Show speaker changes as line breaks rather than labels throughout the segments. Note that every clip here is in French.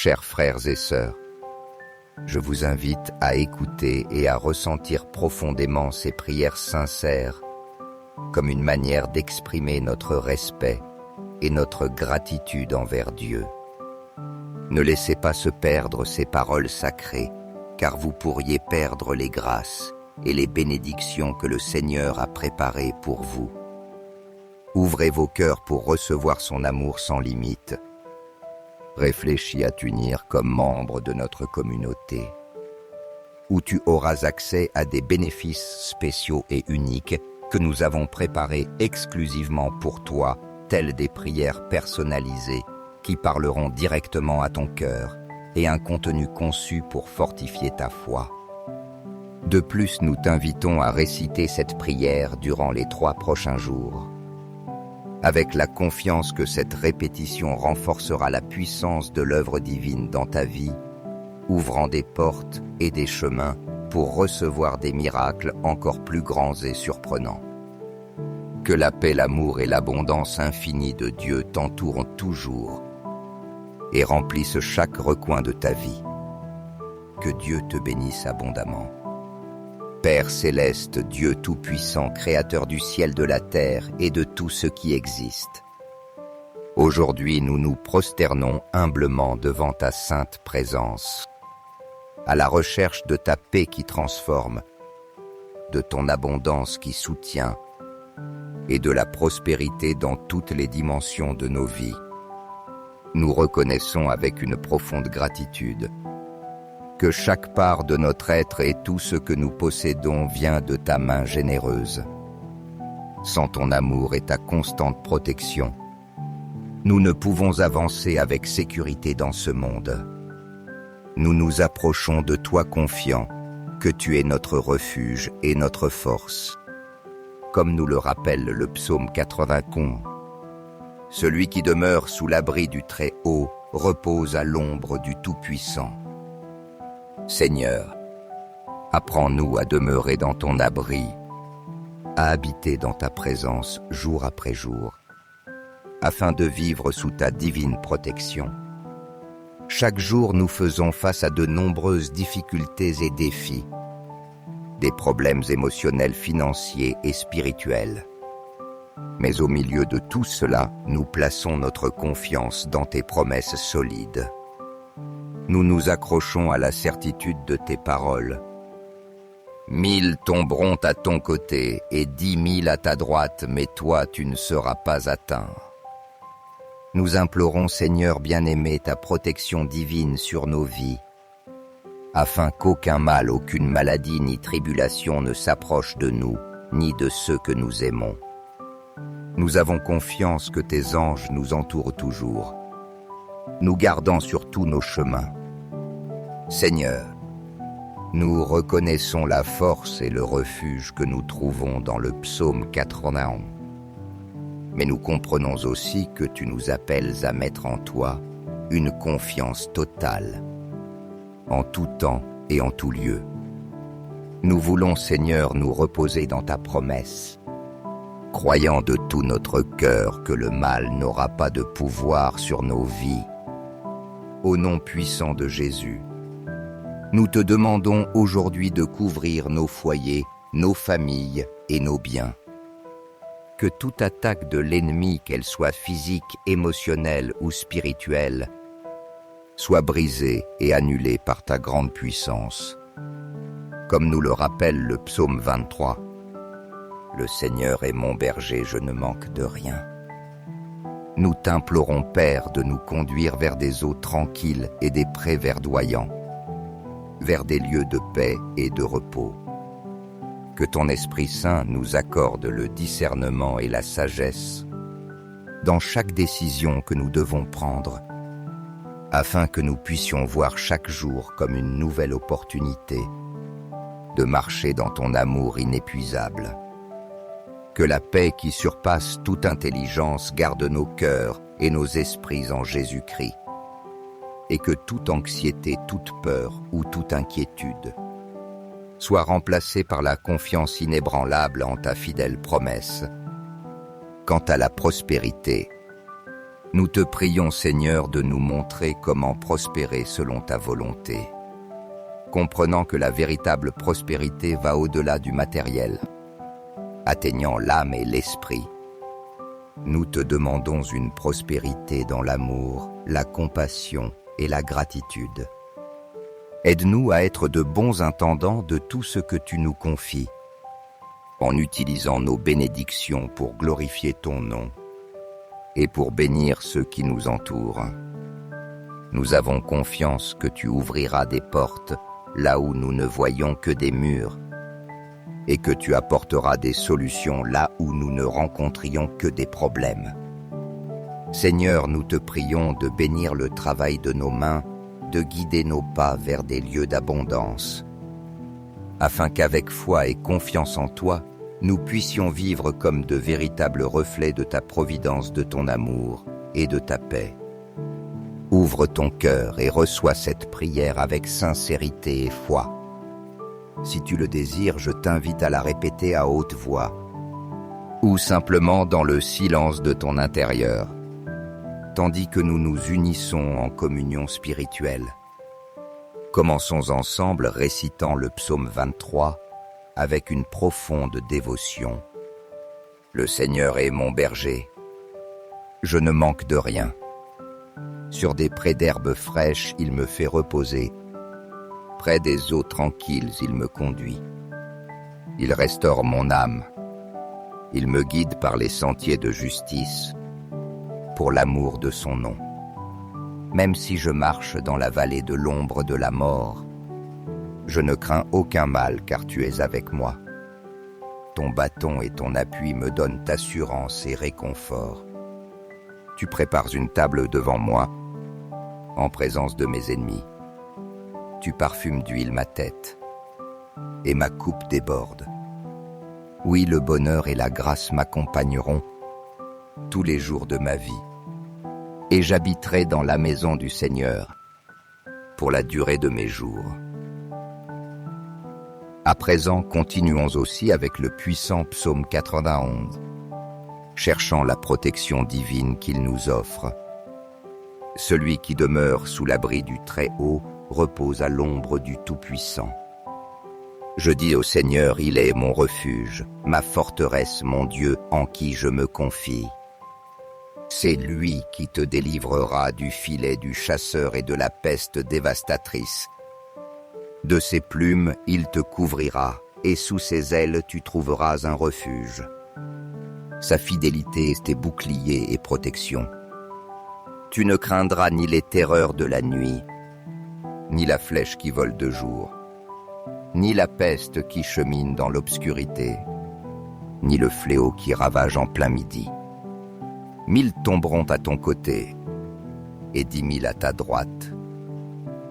Chers frères et sœurs, je vous invite à écouter et à ressentir profondément ces prières sincères comme une manière d'exprimer notre respect et notre gratitude envers Dieu. Ne laissez pas se perdre ces paroles sacrées, car vous pourriez perdre les grâces et les bénédictions que le Seigneur a préparées pour vous. Ouvrez vos cœurs pour recevoir son amour sans limite. Réfléchis à t'unir comme membre de notre communauté, où tu auras accès à des bénéfices spéciaux et uniques que nous avons préparés exclusivement pour toi, telles des prières personnalisées qui parleront directement à ton cœur et un contenu conçu pour fortifier ta foi. De plus, nous t'invitons à réciter cette prière durant les 3 prochains jours, avec la confiance que cette répétition renforcera la puissance de l'œuvre divine dans ta vie, ouvrant des portes et des chemins pour recevoir des miracles encore plus grands et surprenants. Que la paix, l'amour et l'abondance infinie de Dieu t'entourent toujours et remplissent chaque recoin de ta vie. Que Dieu te bénisse abondamment. Père céleste, Dieu tout-puissant, créateur du ciel, de la terre et de tout ce qui existe. Aujourd'hui, nous nous prosternons humblement devant ta sainte présence, à la recherche de ta paix qui transforme, de ton abondance qui soutient et de la prospérité dans toutes les dimensions de nos vies. Nous reconnaissons avec une profonde gratitude que chaque part de notre être et tout ce que nous possédons vient de ta main généreuse. Sans ton amour et ta constante protection, nous ne pouvons avancer avec sécurité dans ce monde. Nous nous approchons de toi confiants que tu es notre refuge et notre force. Comme nous le rappelle le psaume 91, « Celui qui demeure sous l'abri du Très-Haut repose à l'ombre du Tout-Puissant. » Seigneur, apprends-nous à demeurer dans ton abri, à habiter dans ta présence jour après jour, afin de vivre sous ta divine protection. Chaque jour, nous faisons face à de nombreuses difficultés et défis, des problèmes émotionnels, financiers et spirituels. Mais au milieu de tout cela, nous plaçons notre confiance dans tes promesses solides. Nous nous accrochons à la certitude de tes paroles. 1000 tomberont à ton côté et 10 000 à ta droite, mais toi tu ne seras pas atteint. Nous implorons, Seigneur bien-aimé, ta protection divine sur nos vies, afin qu'aucun mal, aucune maladie ni tribulation ne s'approche de nous, ni de ceux que nous aimons. Nous avons confiance que tes anges nous entourent toujours, nous gardant sur tous nos chemins. Seigneur, nous reconnaissons la force et le refuge que nous trouvons dans le psaume 91. Mais nous comprenons aussi que tu nous appelles à mettre en toi une confiance totale, en tout temps et en tout lieu. Nous voulons, Seigneur, nous reposer dans ta promesse, croyant de tout notre cœur que le mal n'aura pas de pouvoir sur nos vies. Au nom puissant de Jésus, nous te demandons aujourd'hui de couvrir nos foyers, nos familles et nos biens. Que toute attaque de l'ennemi, qu'elle soit physique, émotionnelle ou spirituelle, soit brisée et annulée par ta grande puissance. Comme nous le rappelle le psaume 23, « Le Seigneur est mon berger, je ne manque de rien. » Nous t'implorons, Père, de nous conduire vers des eaux tranquilles et des prés verdoyants, vers des lieux de paix et de repos. Que ton Esprit Saint nous accorde le discernement et la sagesse dans chaque décision que nous devons prendre, afin que nous puissions voir chaque jour comme une nouvelle opportunité de marcher dans ton amour inépuisable. Que la paix qui surpasse toute intelligence garde nos cœurs et nos esprits en Jésus-Christ, et que toute anxiété, toute peur ou toute inquiétude soit remplacée par la confiance inébranlable en ta fidèle promesse. Quant à la prospérité, Nous te prions, Seigneur, de nous montrer comment prospérer selon ta volonté, comprenant que la véritable prospérité va au-delà du matériel, atteignant l'âme et l'esprit. Nous te demandons une prospérité dans l'amour, la compassion et la gratitude. Aide-nous à être de bons intendants de tout ce que tu nous confies, en utilisant nos bénédictions pour glorifier ton nom et pour bénir ceux qui nous entourent. Nous avons confiance que tu ouvriras des portes là où nous ne voyons que des murs et que tu apporteras des solutions là où nous ne rencontrions que des problèmes. Seigneur, nous te prions de bénir le travail de nos mains, de guider nos pas vers des lieux d'abondance, afin qu'avec foi et confiance en toi, nous puissions vivre comme de véritables reflets de ta providence, de ton amour et de ta paix. Ouvre ton cœur et reçois cette prière avec sincérité et foi. Si tu le désires, je t'invite à la répéter à haute voix, ou simplement dans le silence de ton intérieur, tandis que nous nous unissons en communion spirituelle. Commençons ensemble récitant le psaume 23 avec une profonde dévotion. Le Seigneur est mon berger. Je ne manque de rien. Sur des prés d'herbes fraîches, il me fait reposer. Près des eaux tranquilles, il me conduit. Il restaure mon âme. Il me guide par les sentiers de justice, pour l'amour de son nom. Même si je marche dans la vallée de l'ombre de la mort, je ne crains aucun mal car tu es avec moi. Ton bâton et ton appui me donnent assurance et réconfort. Tu prépares une table devant moi, en présence de mes ennemis. Tu parfumes d'huile ma tête, et ma coupe déborde. Oui, le bonheur et la grâce m'accompagneront tous les jours de ma vie, et j'habiterai dans la maison du Seigneur pour la durée de mes jours. À présent, continuons aussi avec le puissant psaume 91, cherchant la protection divine qu'il nous offre. Celui qui demeure sous l'abri du Très-Haut repose à l'ombre du Tout-Puissant. Je dis au Seigneur, il est mon refuge, ma forteresse, mon Dieu, en qui je me confie. C'est lui qui te délivrera du filet du chasseur et de la peste dévastatrice. De ses plumes, il te couvrira, et sous ses ailes, tu trouveras un refuge. Sa fidélité est tes boucliers et protection. Tu ne craindras ni les terreurs de la nuit, ni la flèche qui vole de jour, ni la peste qui chemine dans l'obscurité, ni le fléau qui ravage en plein midi. 1000 tomberont à ton côté, et 10 000 à ta droite,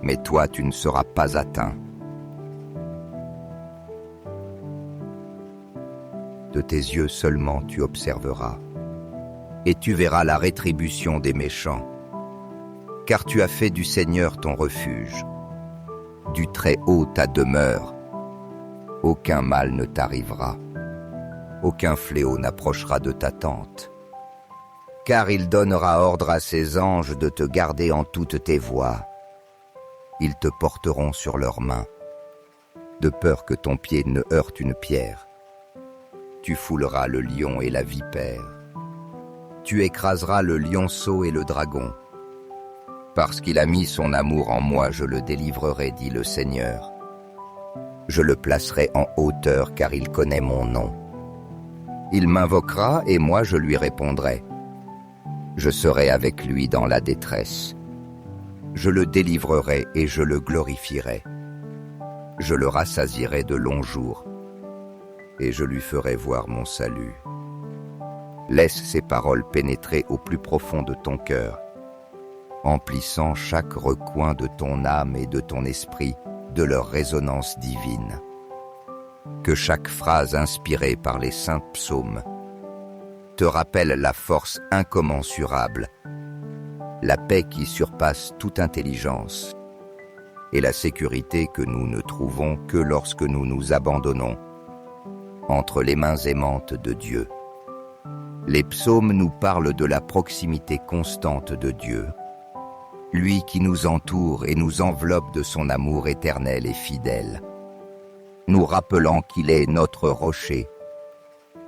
mais toi tu ne seras pas atteint. De tes yeux seulement tu observeras, et tu verras la rétribution des méchants, car tu as fait du Seigneur ton refuge, du Très-Haut ta demeure. Aucun mal ne t'arrivera, aucun fléau n'approchera de ta tente, car il donnera ordre à ses anges de te garder en toutes tes voies. Ils te porteront sur leurs mains, de peur que ton pied ne heurte une pierre. Tu fouleras le lion et la vipère. Tu écraseras le lionceau et le dragon. Parce qu'il a mis son amour en moi, je le délivrerai, dit le Seigneur. Je le placerai en hauteur, car il connaît mon nom. Il m'invoquera, et moi je lui répondrai. Je serai avec lui dans la détresse. Je le délivrerai et je le glorifierai. Je le rassasierai de longs jours, et je lui ferai voir mon salut. Laisse ces paroles pénétrer au plus profond de ton cœur, emplissant chaque recoin de ton âme et de ton esprit de leur résonance divine. Que chaque phrase inspirée par les saints psaumes te rappelle la force incommensurable, la paix qui surpasse toute intelligence et la sécurité que nous ne trouvons que lorsque nous nous abandonnons entre les mains aimantes de Dieu. Les psaumes nous parlent de la proximité constante de Dieu, lui qui nous entoure et nous enveloppe de son amour éternel et fidèle, nous rappelant qu'il est notre rocher,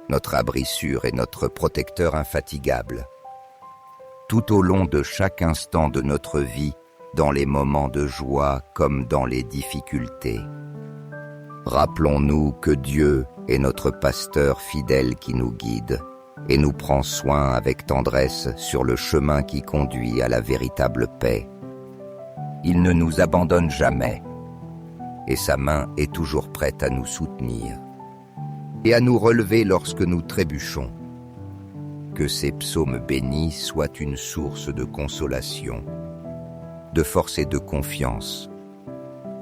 notre abri sûr et notre protecteur infatigable. Tout au long de chaque instant de notre vie, dans les moments de joie comme dans les difficultés. Rappelons-nous que Dieu est notre pasteur fidèle qui nous guide et nous prend soin avec tendresse sur le chemin qui conduit à la véritable paix. Il ne nous abandonne jamais et sa main est toujours prête à nous soutenir et à nous relever lorsque nous trébuchons. Que ces psaumes bénis soient une source de consolation, de force et de confiance,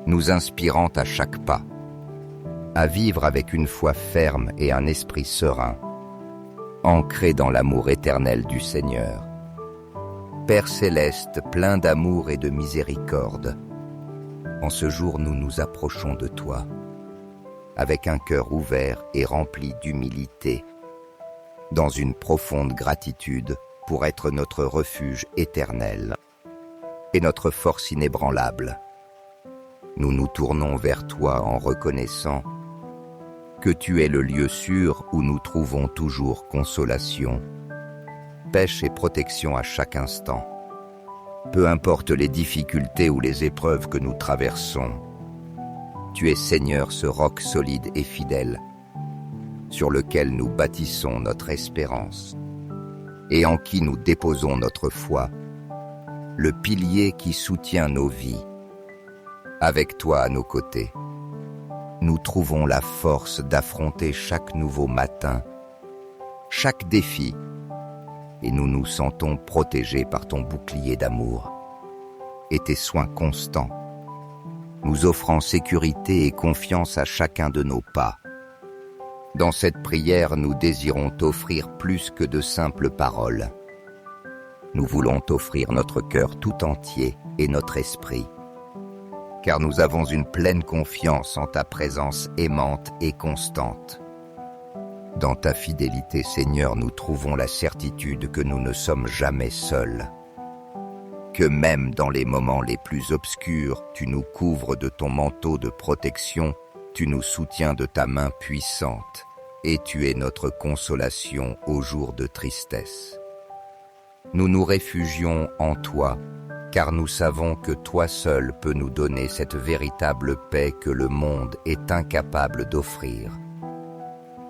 nous inspirant à chaque pas, à vivre avec une foi ferme et un esprit serein, ancré dans l'amour éternel du Seigneur. Père céleste, plein d'amour et de miséricorde, en ce jour nous nous approchons de toi, avec un cœur ouvert et rempli d'humilité, dans une profonde gratitude pour être notre refuge éternel et notre force inébranlable. Nous nous tournons vers toi en reconnaissant que tu es le lieu sûr où nous trouvons toujours consolation, paix et protection à chaque instant. Peu importe les difficultés ou les épreuves que nous traversons, tu es Seigneur, ce roc solide et fidèle, sur lequel nous bâtissons notre espérance et en qui nous déposons notre foi, le pilier qui soutient nos vies. Avec toi à nos côtés, nous trouvons la force d'affronter chaque nouveau matin, chaque défi, et nous nous sentons protégés par ton bouclier d'amour et tes soins constants, nous offrant sécurité et confiance à chacun de nos pas. Dans cette prière, nous désirons t'offrir plus que de simples paroles. Nous voulons t'offrir notre cœur tout entier et notre esprit, car nous avons une pleine confiance en ta présence aimante et constante. Dans ta fidélité, Seigneur, nous trouvons la certitude que nous ne sommes jamais seuls, que même dans les moments les plus obscurs, tu nous couvres de ton manteau de protection, tu nous soutiens de ta main puissante, et tu es notre consolation aux jours de tristesse. Nous nous réfugions en toi, car nous savons que toi seul peux nous donner cette véritable paix que le monde est incapable d'offrir.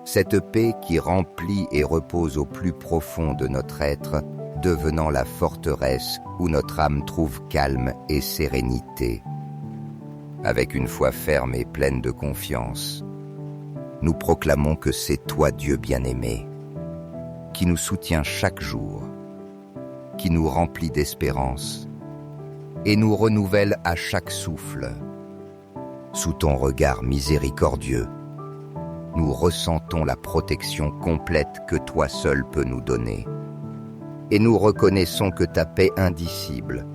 Cette paix qui remplit et repose au plus profond de notre être, devenant la forteresse où notre âme trouve calme et sérénité. Avec une foi ferme et pleine de confiance, nous proclamons que c'est toi, Dieu bien-aimé, qui nous soutient chaque jour, qui nous remplit d'espérance et nous renouvelle à chaque souffle. Sous ton regard miséricordieux, nous ressentons la protection complète que toi seul peux nous donner, et nous reconnaissons que ta paix indicible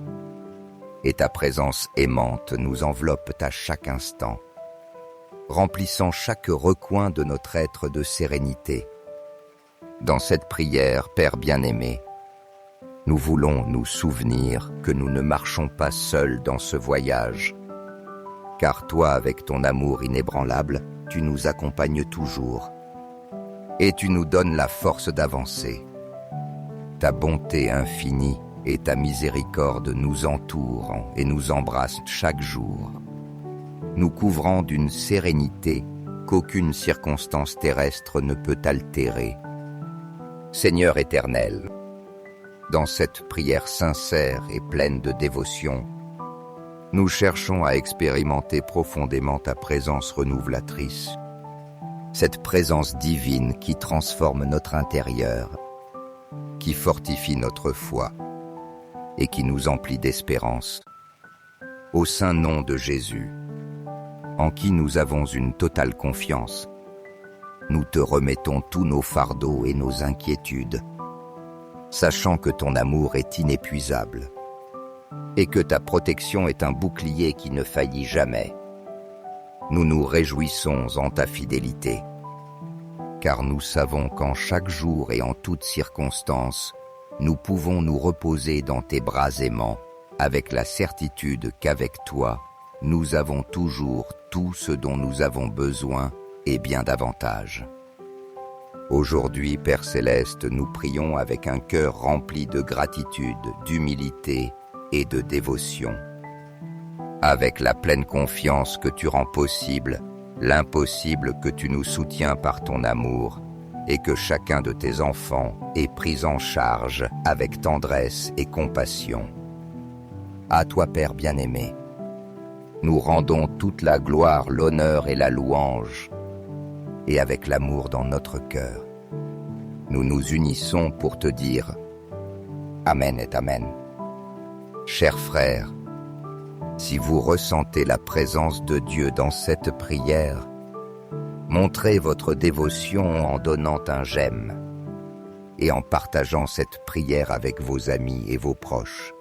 et ta présence aimante nous enveloppent à chaque instant, remplissant chaque recoin de notre être de sérénité. Dans cette prière, Père bien-aimé, nous voulons nous souvenir que nous ne marchons pas seuls dans ce voyage, car toi, avec ton amour inébranlable, tu nous accompagnes toujours, et tu nous donnes la force d'avancer. Ta bonté infinie et ta miséricorde nous entourent et nous embrassent chaque jour, nous couvrant d'une sérénité qu'aucune circonstance terrestre ne peut altérer. Seigneur éternel, dans cette prière sincère et pleine de dévotion, nous cherchons à expérimenter profondément ta présence renouveleratrice, cette présence divine qui transforme notre intérieur, qui fortifie notre foi et qui nous emplit d'espérance. Au saint nom de Jésus, en qui nous avons une totale confiance, nous te remettons tous nos fardeaux et nos inquiétudes, sachant que ton amour est inépuisable et que ta protection est un bouclier qui ne faillit jamais. Nous nous réjouissons en ta fidélité, car nous savons qu'en chaque jour et en toutes circonstances, nous pouvons nous reposer dans tes bras aimants, avec la certitude qu'avec toi, nous avons toujours tout ce dont nous avons besoin et bien davantage. Aujourd'hui, Père Céleste, nous prions avec un cœur rempli de gratitude, d'humilité et de dévotion. Avec la pleine confiance que tu rends possible, l'impossible que tu nous soutiens par ton amour, et que chacun de tes enfants est pris en charge avec tendresse et compassion. À toi, Père bien-aimé, nous rendons toute la gloire, l'honneur et la louange, et avec l'amour dans notre cœur, nous nous unissons pour te dire Amen et Amen. Chers frères, si vous ressentez la présence de Dieu dans cette prière, montrez votre dévotion en donnant un j'aime et en partageant cette prière avec vos amis et vos proches.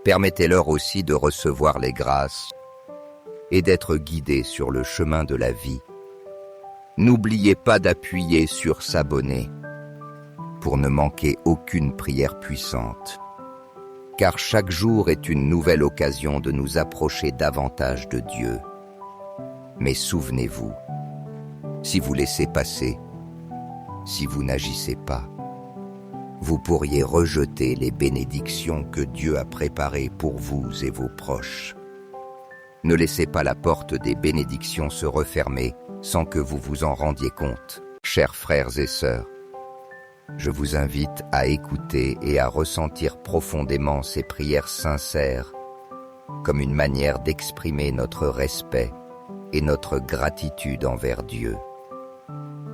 Permettez-leur aussi de recevoir les grâces et d'être guidés sur le chemin de la vie. N'oubliez pas d'appuyer sur s'abonner pour ne manquer aucune prière puissante, car chaque jour est une nouvelle occasion de nous approcher davantage de Dieu. Mais souvenez-vous, si vous laissez passer, si vous n'agissez pas, vous pourriez rejeter les bénédictions que Dieu a préparées pour vous et vos proches. Ne laissez pas la porte des bénédictions se refermer sans que vous vous en rendiez compte. Chers frères et sœurs, je vous invite à écouter et à ressentir profondément ces prières sincères comme une manière d'exprimer notre respect et notre gratitude envers Dieu.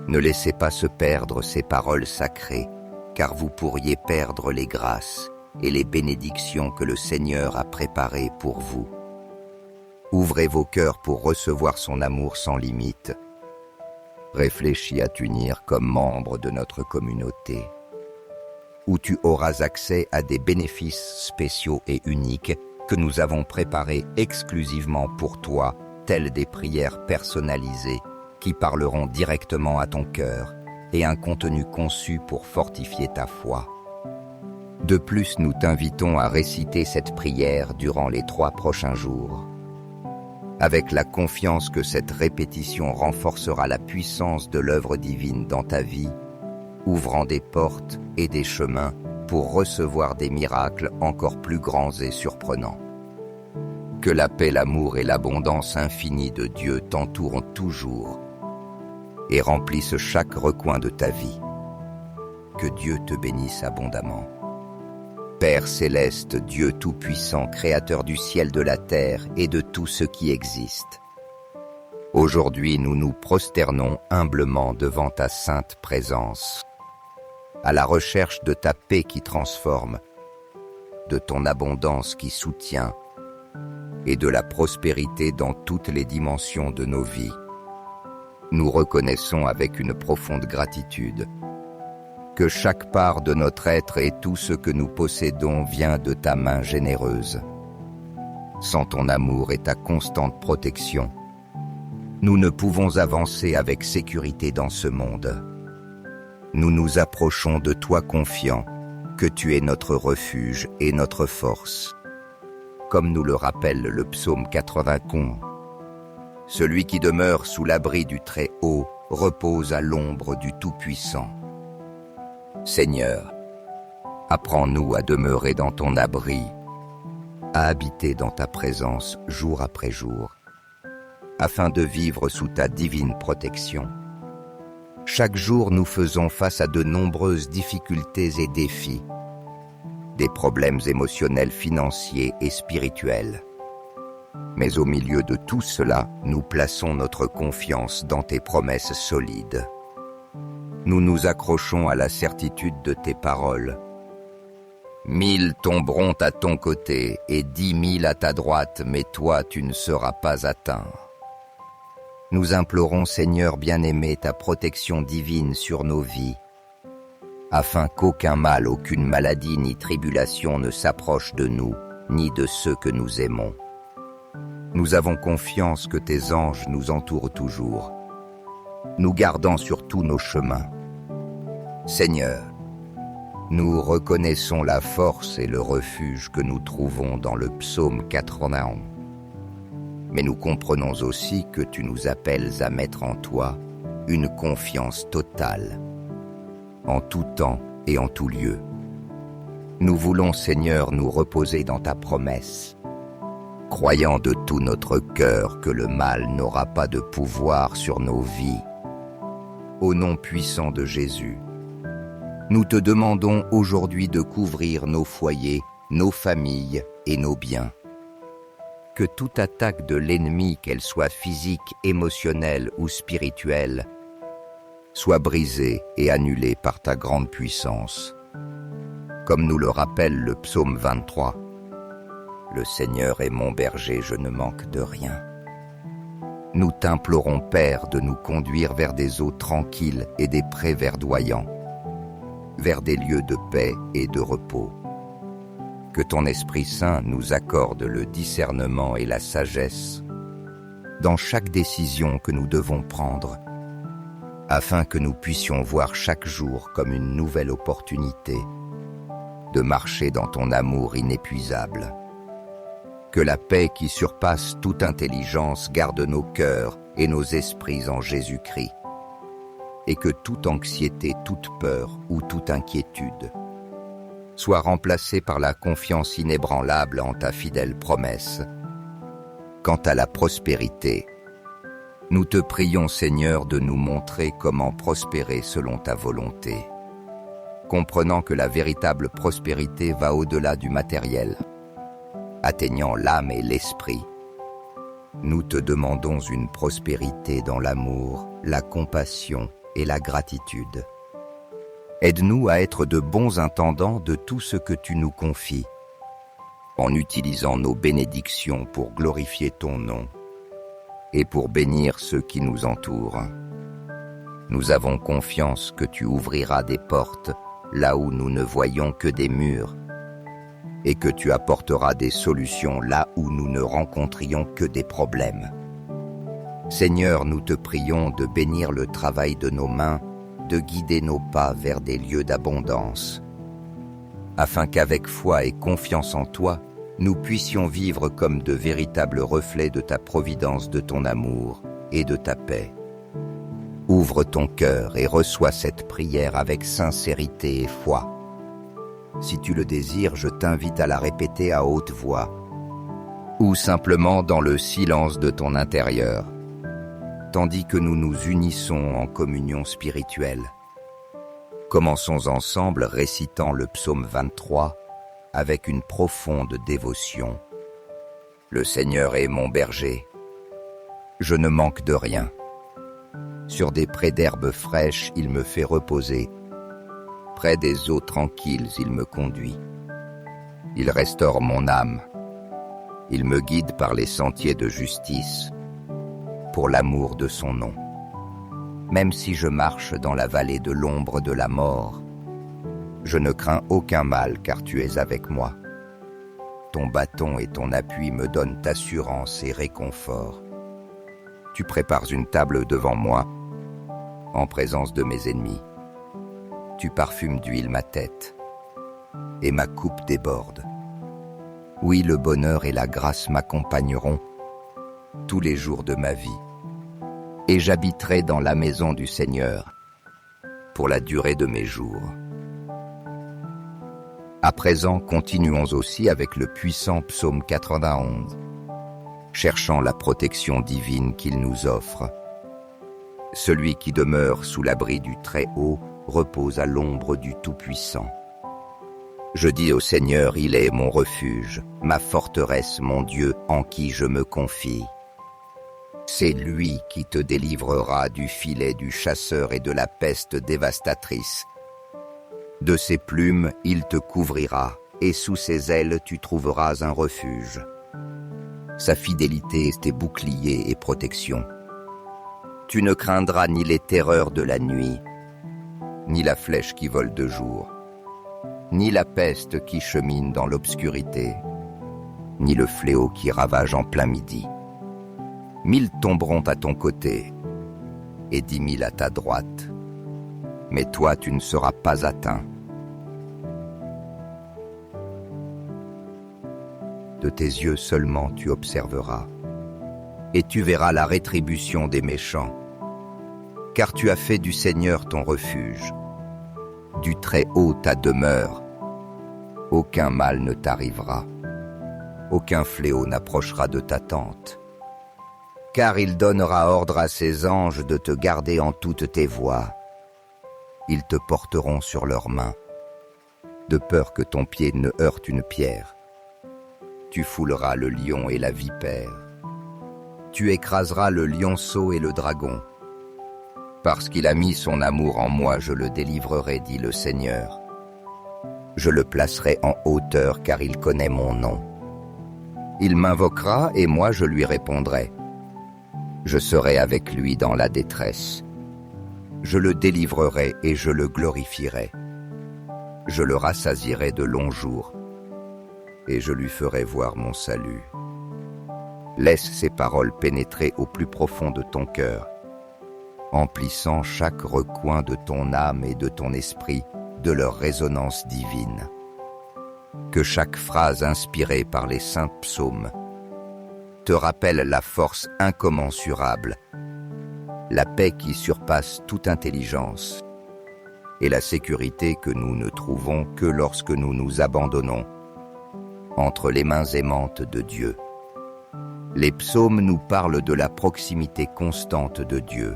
Ne laissez pas se perdre ces paroles sacrées, car vous pourriez perdre les grâces et les bénédictions que le Seigneur a préparées pour vous. Ouvrez vos cœurs pour recevoir son amour sans limite. Réfléchis à t'unir comme membre de notre communauté, où tu auras accès à des bénéfices spéciaux et uniques que nous avons préparés exclusivement pour toi, tels des prières personnalisées qui parleront directement à ton cœur et un contenu conçu pour fortifier ta foi. De plus, nous t'invitons à réciter cette prière durant les 3 prochains jours, avec la confiance que cette répétition renforcera la puissance de l'œuvre divine dans ta vie, ouvrant des portes et des chemins pour recevoir des miracles encore plus grands et surprenants. Que la paix, l'amour et l'abondance infinie de Dieu t'entourent toujours et remplissent chaque recoin de ta vie. Que Dieu te bénisse abondamment. Père céleste, Dieu tout-puissant, créateur du ciel, de la terre et de tout ce qui existe. Aujourd'hui, nous nous prosternons humblement devant ta sainte présence, à la recherche de ta paix qui transforme, de ton abondance qui soutient et de la prospérité dans toutes les dimensions de nos vies. Nous reconnaissons avec une profonde gratitude que chaque part de notre être et tout ce que nous possédons vient de ta main généreuse. Sans ton amour et ta constante protection, nous ne pouvons avancer avec sécurité dans ce monde. Nous nous approchons de toi confiants que tu es notre refuge et notre force. Comme nous le rappelle le psaume 91, celui qui demeure sous l'abri du Très-Haut repose à l'ombre du Tout-Puissant. Seigneur, apprends-nous à demeurer dans ton abri, à habiter dans ta présence jour après jour, afin de vivre sous ta divine protection. Chaque jour, nous faisons face à de nombreuses difficultés et défis, des problèmes émotionnels, financiers et spirituels. Mais au milieu de tout cela, nous plaçons notre confiance dans tes promesses solides. Nous nous accrochons à la certitude de tes paroles. 1000 tomberont à ton côté et 10 000 à ta droite, mais toi tu ne seras pas atteint. Nous implorons, Seigneur bien-aimé, ta protection divine sur nos vies, afin qu'aucun mal, aucune maladie ni tribulation ne s'approche de nous, ni de ceux que nous aimons. Nous avons confiance que tes anges nous entourent toujours, nous gardant sur tous nos chemins. Seigneur, nous reconnaissons la force et le refuge que nous trouvons dans le psaume 91. Mais nous comprenons aussi que tu nous appelles à mettre en toi une confiance totale, en tout temps et en tout lieu. Nous voulons, Seigneur, nous reposer dans ta promesse, croyant de tout notre cœur que le mal n'aura pas de pouvoir sur nos vies. Au nom puissant de Jésus, nous te demandons aujourd'hui de couvrir nos foyers, nos familles et nos biens. Que toute attaque de l'ennemi, qu'elle soit physique, émotionnelle ou spirituelle, soit brisée et annulée par ta grande puissance. Comme nous le rappelle le psaume 23, « Le Seigneur est mon berger, je ne manque de rien. » Nous t'implorons, Père, de nous conduire vers des eaux tranquilles et des prés verdoyants, vers des lieux de paix et de repos. Que ton Esprit Saint nous accorde le discernement et la sagesse dans chaque décision que nous devons prendre, afin que nous puissions voir chaque jour comme une nouvelle opportunité de marcher dans ton amour inépuisable. Que la paix qui surpasse toute intelligence garde nos cœurs et nos esprits en Jésus-Christ, et que toute anxiété, toute peur ou toute inquiétude soit remplacée par la confiance inébranlable en ta fidèle promesse. Quant à la prospérité, nous te prions, Seigneur, de nous montrer comment prospérer selon ta volonté, comprenant que la véritable prospérité va au-delà du matériel, atteignant l'âme et l'esprit. Nous te demandons une prospérité dans l'amour, la compassion et la gratitude. Aide-nous à être de bons intendants de tout ce que tu nous confies, en utilisant nos bénédictions pour glorifier ton nom et pour bénir ceux qui nous entourent. Nous avons confiance que tu ouvriras des portes là où nous ne voyons que des murs, et que tu apporteras des solutions là où nous ne rencontrions que des problèmes. Seigneur, nous te prions de bénir le travail de nos mains, de guider nos pas vers des lieux d'abondance, afin qu'avec foi et confiance en toi, nous puissions vivre comme de véritables reflets de ta providence, de ton amour et de ta paix. Ouvre ton cœur et reçois cette prière avec sincérité et foi. Si tu le désires, je t'invite à la répéter à haute voix, ou simplement dans le silence de ton intérieur, tandis que nous nous unissons en communion spirituelle. Commençons ensemble récitant le psaume 23 avec une profonde dévotion. Le Seigneur est mon berger. Je ne manque de rien. Sur des prés d'herbes fraîches, il me fait reposer. Près des eaux tranquilles, il me conduit. Il restaure mon âme. Il me guide par les sentiers de justice, pour l'amour de son nom. Même si je marche dans la vallée de l'ombre de la mort, je ne crains aucun mal car tu es avec moi. Ton bâton et ton appui me donnent assurance et réconfort. Tu prépares une table devant moi, en présence de mes ennemis. Tu parfumes d'huile ma tête, et ma coupe déborde. Oui, le bonheur et la grâce m'accompagneront tous les jours de ma vie, et j'habiterai dans la maison du Seigneur pour la durée de mes jours. À présent, continuons aussi avec le puissant psaume 91, cherchant la protection divine qu'il nous offre. Celui qui demeure sous l'abri du Très-Haut repose à l'ombre du Tout-Puissant. Je dis au Seigneur, il est mon refuge, ma forteresse, mon Dieu, en qui je me confie. C'est lui qui te délivrera du filet du chasseur et de la peste dévastatrice. De ses plumes, il te couvrira, et sous ses ailes, tu trouveras un refuge. Sa fidélité est tes boucliers et protections. Tu ne craindras ni les terreurs de la nuit, ni la flèche qui vole de jour, ni la peste qui chemine dans l'obscurité, ni le fléau qui ravage en plein midi. 1000 tomberont à ton côté, et 10 000 à ta droite. Mais toi, tu ne seras pas atteint. De tes yeux seulement tu observeras, et tu verras la rétribution des méchants, car tu as fait du Seigneur ton refuge, du Très-Haut ta demeure. Aucun mal ne t'arrivera, aucun fléau n'approchera de ta tente, car il donnera ordre à ses anges de te garder en toutes tes voies. Ils te porteront sur leurs mains, de peur que ton pied ne heurte une pierre. Tu fouleras le lion et la vipère. Tu écraseras le lionceau et le dragon. Parce qu'il a mis son amour en moi, je le délivrerai, dit le Seigneur. Je le placerai en hauteur, car il connaît mon nom. Il m'invoquera et moi je lui répondrai. Je serai avec lui dans la détresse. Je le délivrerai et je le glorifierai. Je le rassasierai de longs jours et je lui ferai voir mon salut. Laisse ces paroles pénétrer au plus profond de ton cœur, emplissant chaque recoin de ton âme et de ton esprit de leur résonance divine. Que chaque phrase inspirée par les saints psaumes te rappelle la force incommensurable, la paix qui surpasse toute intelligence et la sécurité que nous ne trouvons que lorsque nous nous abandonnons entre les mains aimantes de Dieu. Les psaumes nous parlent de la proximité constante de Dieu,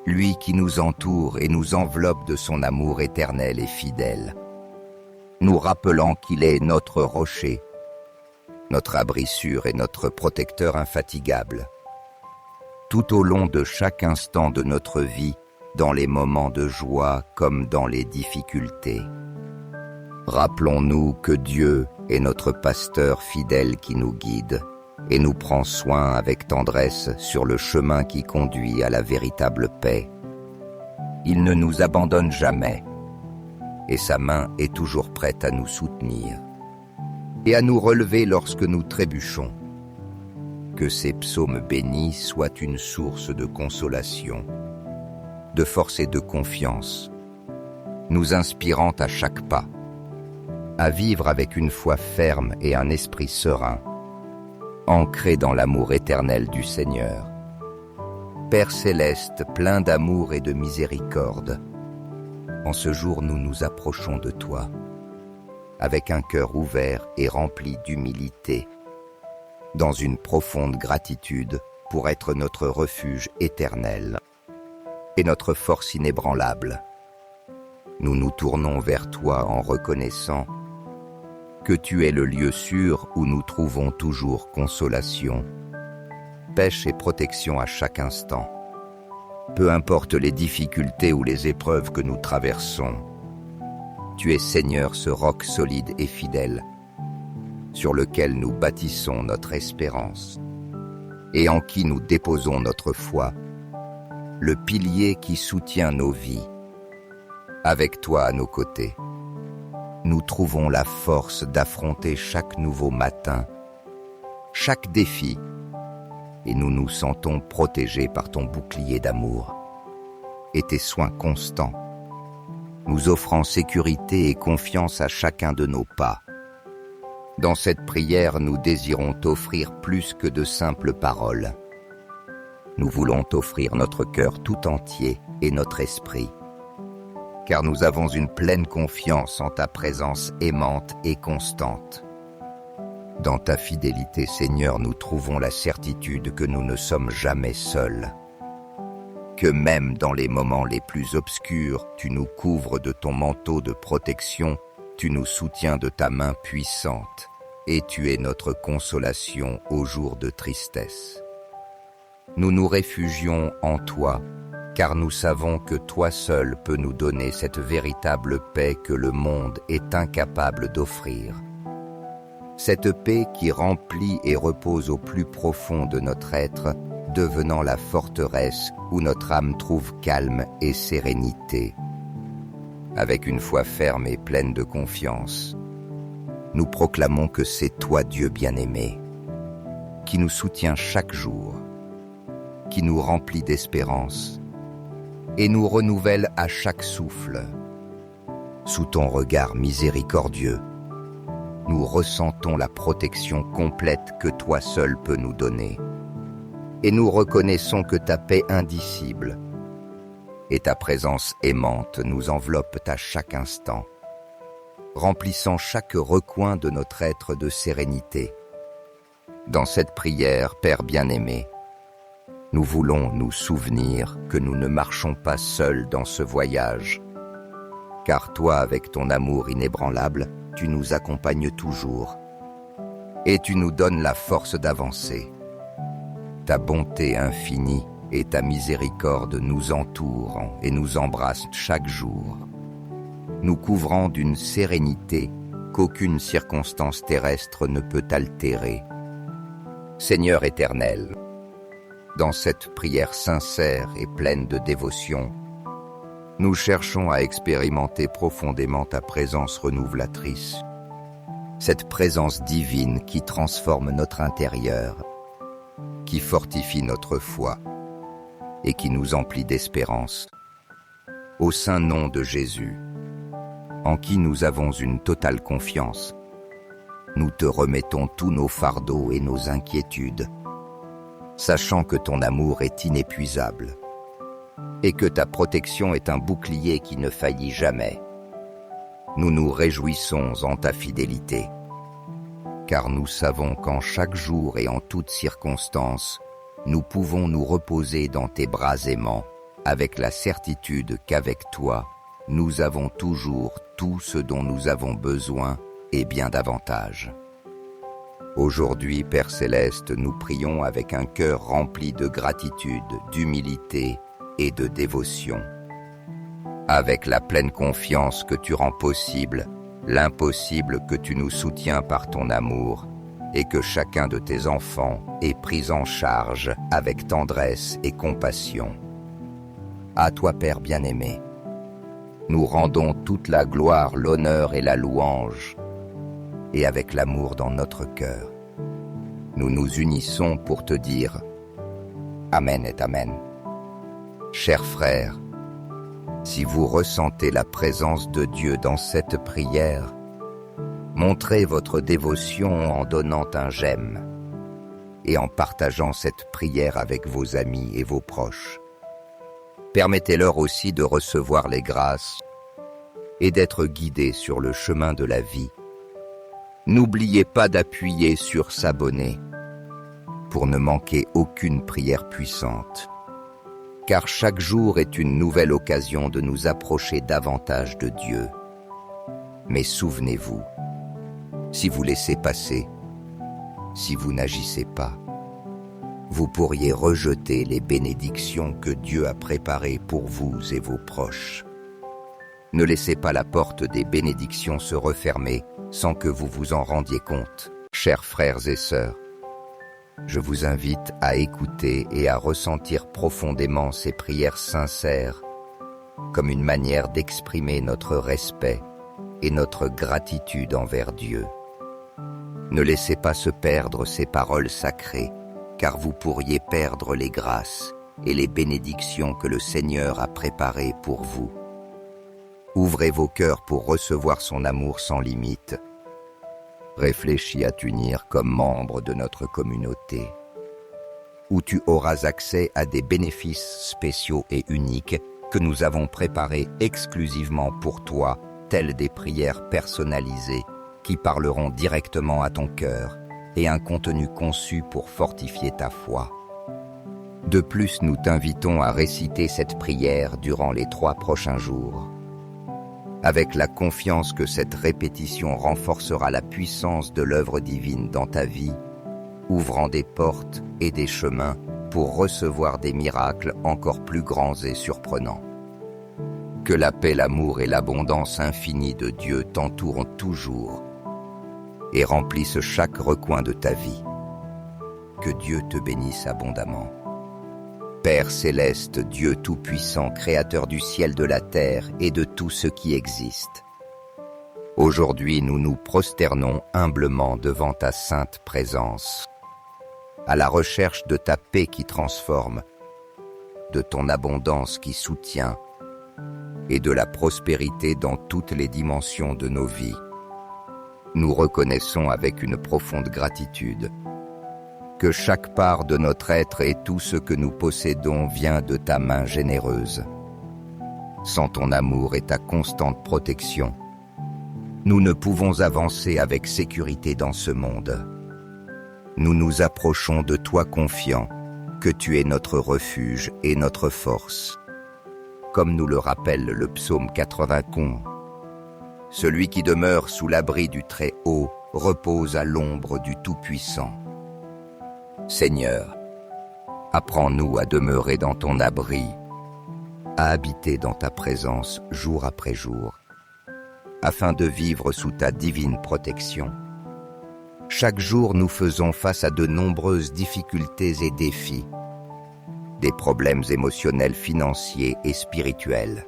lui qui nous entoure et nous enveloppe de son amour éternel et fidèle, nous rappelant qu'il est notre rocher, notre abri sûr et notre protecteur infatigable. Tout au long de chaque instant de notre vie, dans les moments de joie comme dans les difficultés. Rappelons-nous que Dieu est notre pasteur fidèle qui nous guide et nous prend soin avec tendresse sur le chemin qui conduit à la véritable paix. Il ne nous abandonne jamais et sa main est toujours prête à nous soutenir et à nous relever lorsque nous trébuchons. Que ces psaumes bénis soient une source de consolation, de force et de confiance, nous inspirant à chaque pas, à vivre avec une foi ferme et un esprit serein, ancré dans l'amour éternel du Seigneur. Père céleste, plein d'amour et de miséricorde, en ce jour nous nous approchons de toi, avec un cœur ouvert et rempli d'humilité, dans une profonde gratitude pour être notre refuge éternel et notre force inébranlable. Nous nous tournons vers toi en reconnaissant que tu es le lieu sûr où nous trouvons toujours consolation, paix et protection à chaque instant. Peu importe les difficultés ou les épreuves que nous traversons, tu es Seigneur, ce roc solide et fidèle, sur lequel nous bâtissons notre espérance et en qui nous déposons notre foi, le pilier qui soutient nos vies. Avec toi à nos côtés, nous trouvons la force d'affronter chaque nouveau matin, chaque défi, et nous nous sentons protégés par ton bouclier d'amour et tes soins constants, nous offrant sécurité et confiance à chacun de nos pas. Dans cette prière, nous désirons t'offrir plus que de simples paroles. Nous voulons t'offrir notre cœur tout entier et notre esprit, car nous avons une pleine confiance en ta présence aimante et constante. Dans ta fidélité, Seigneur, nous trouvons la certitude que nous ne sommes jamais seuls, que même dans les moments les plus obscurs, tu nous couvres de ton manteau de protection, tu nous soutiens de ta main puissante, et tu es notre consolation aux jours de tristesse. Nous nous réfugions en toi, car nous savons que toi seul peux nous donner cette véritable paix que le monde est incapable d'offrir. Cette paix qui remplit et repose au plus profond de notre être, devenant la forteresse où notre âme trouve calme et sérénité. Avec une foi ferme et pleine de confiance, nous proclamons que c'est toi, Dieu bien-aimé, qui nous soutient chaque jour, qui nous remplit d'espérance et nous renouvelle à chaque souffle. Sous ton regard miséricordieux, nous ressentons la protection complète que toi seul peux nous donner. Et nous reconnaissons que ta paix indicible et ta présence aimante nous enveloppent à chaque instant, remplissant chaque recoin de notre être de sérénité. Dans cette prière, Père bien-aimé, nous voulons nous souvenir que nous ne marchons pas seuls dans ce voyage, car toi, avec ton amour inébranlable, tu nous accompagnes toujours et tu nous donnes la force d'avancer. Ta bonté infinie et ta miséricorde nous entourent et nous embrassent chaque jour, nous couvrant d'une sérénité qu'aucune circonstance terrestre ne peut altérer. Seigneur éternel, dans cette prière sincère et pleine de dévotion, nous cherchons à expérimenter profondément ta présence renouveleratrice, cette présence divine qui transforme notre intérieur, qui fortifie notre foi et qui nous emplit d'espérance. Au saint nom de Jésus, en qui nous avons une totale confiance, nous te remettons tous nos fardeaux et nos inquiétudes, sachant que ton amour est inépuisable et que ta protection est un bouclier qui ne faillit jamais. Nous nous réjouissons en ta fidélité, car nous savons qu'en chaque jour et en toutes circonstances, nous pouvons nous reposer dans tes bras aimants, avec la certitude qu'avec toi, nous avons toujours tout ce dont nous avons besoin et bien davantage. Aujourd'hui, Père Céleste, nous prions avec un cœur rempli de gratitude, d'humilité et de dévotion. Avec la pleine confiance que tu rends possible, l'impossible que tu nous soutiens par ton amour, et que chacun de tes enfants est pris en charge avec tendresse et compassion. À toi, Père bien-aimé, nous rendons toute la gloire, l'honneur et la louange, et avec l'amour dans notre cœur, nous nous unissons pour te dire Amen et Amen. Chers frères, si vous ressentez la présence de Dieu dans cette prière, montrez votre dévotion en donnant un j'aime et en partageant cette prière avec vos amis et vos proches. Permettez-leur aussi de recevoir les grâces et d'être guidés sur le chemin de la vie. N'oubliez pas d'appuyer sur s'abonner pour ne manquer aucune prière puissante, car chaque jour est une nouvelle occasion de nous approcher davantage de Dieu. Mais souvenez-vous, si vous laissez passer, si vous n'agissez pas, vous pourriez rejeter les bénédictions que Dieu a préparées pour vous et vos proches. Ne laissez pas la porte des bénédictions se refermer sans que vous vous en rendiez compte. Chers frères et sœurs, je vous invite à écouter et à ressentir profondément ces prières sincères comme une manière d'exprimer notre respect et notre gratitude envers Dieu. Ne laissez pas se perdre ces paroles sacrées, car vous pourriez perdre les grâces et les bénédictions que le Seigneur a préparées pour vous. Ouvrez vos cœurs pour recevoir son amour sans limite. Réfléchis à t'unir comme membre de notre communauté, où tu auras accès à des bénéfices spéciaux et uniques que nous avons préparés exclusivement pour toi, telles des prières personnalisées qui parleront directement à ton cœur et un contenu conçu pour fortifier ta foi. De plus, nous t'invitons à réciter cette prière durant les 3 prochains jours, avec la confiance que cette répétition renforcera la puissance de l'œuvre divine dans ta vie, ouvrant des portes et des chemins pour recevoir des miracles encore plus grands et surprenants. Que la paix, l'amour et l'abondance infinie de Dieu t'entourent toujours et remplissent chaque recoin de ta vie. Que Dieu te bénisse abondamment. Père céleste, Dieu tout-puissant, créateur du ciel, de la terre et de tout ce qui existe. Aujourd'hui, nous nous prosternons humblement devant ta sainte présence, à la recherche de ta paix qui transforme, de ton abondance qui soutient et de la prospérité dans toutes les dimensions de nos vies. Nous reconnaissons avec une profonde gratitude que chaque part de notre être et tout ce que nous possédons vient de ta main généreuse. Sans ton amour et ta constante protection, nous ne pouvons avancer avec sécurité dans ce monde. Nous nous approchons de toi confiants que tu es notre refuge et notre force. Comme nous le rappelle le psaume 91, celui qui demeure sous l'abri du Très-Haut repose à l'ombre du Tout-Puissant. Seigneur, apprends-nous à demeurer dans ton abri, à habiter dans ta présence jour après jour, afin de vivre sous ta divine protection. Chaque jour, nous faisons face à de nombreuses difficultés et défis, des problèmes émotionnels, financiers et spirituels.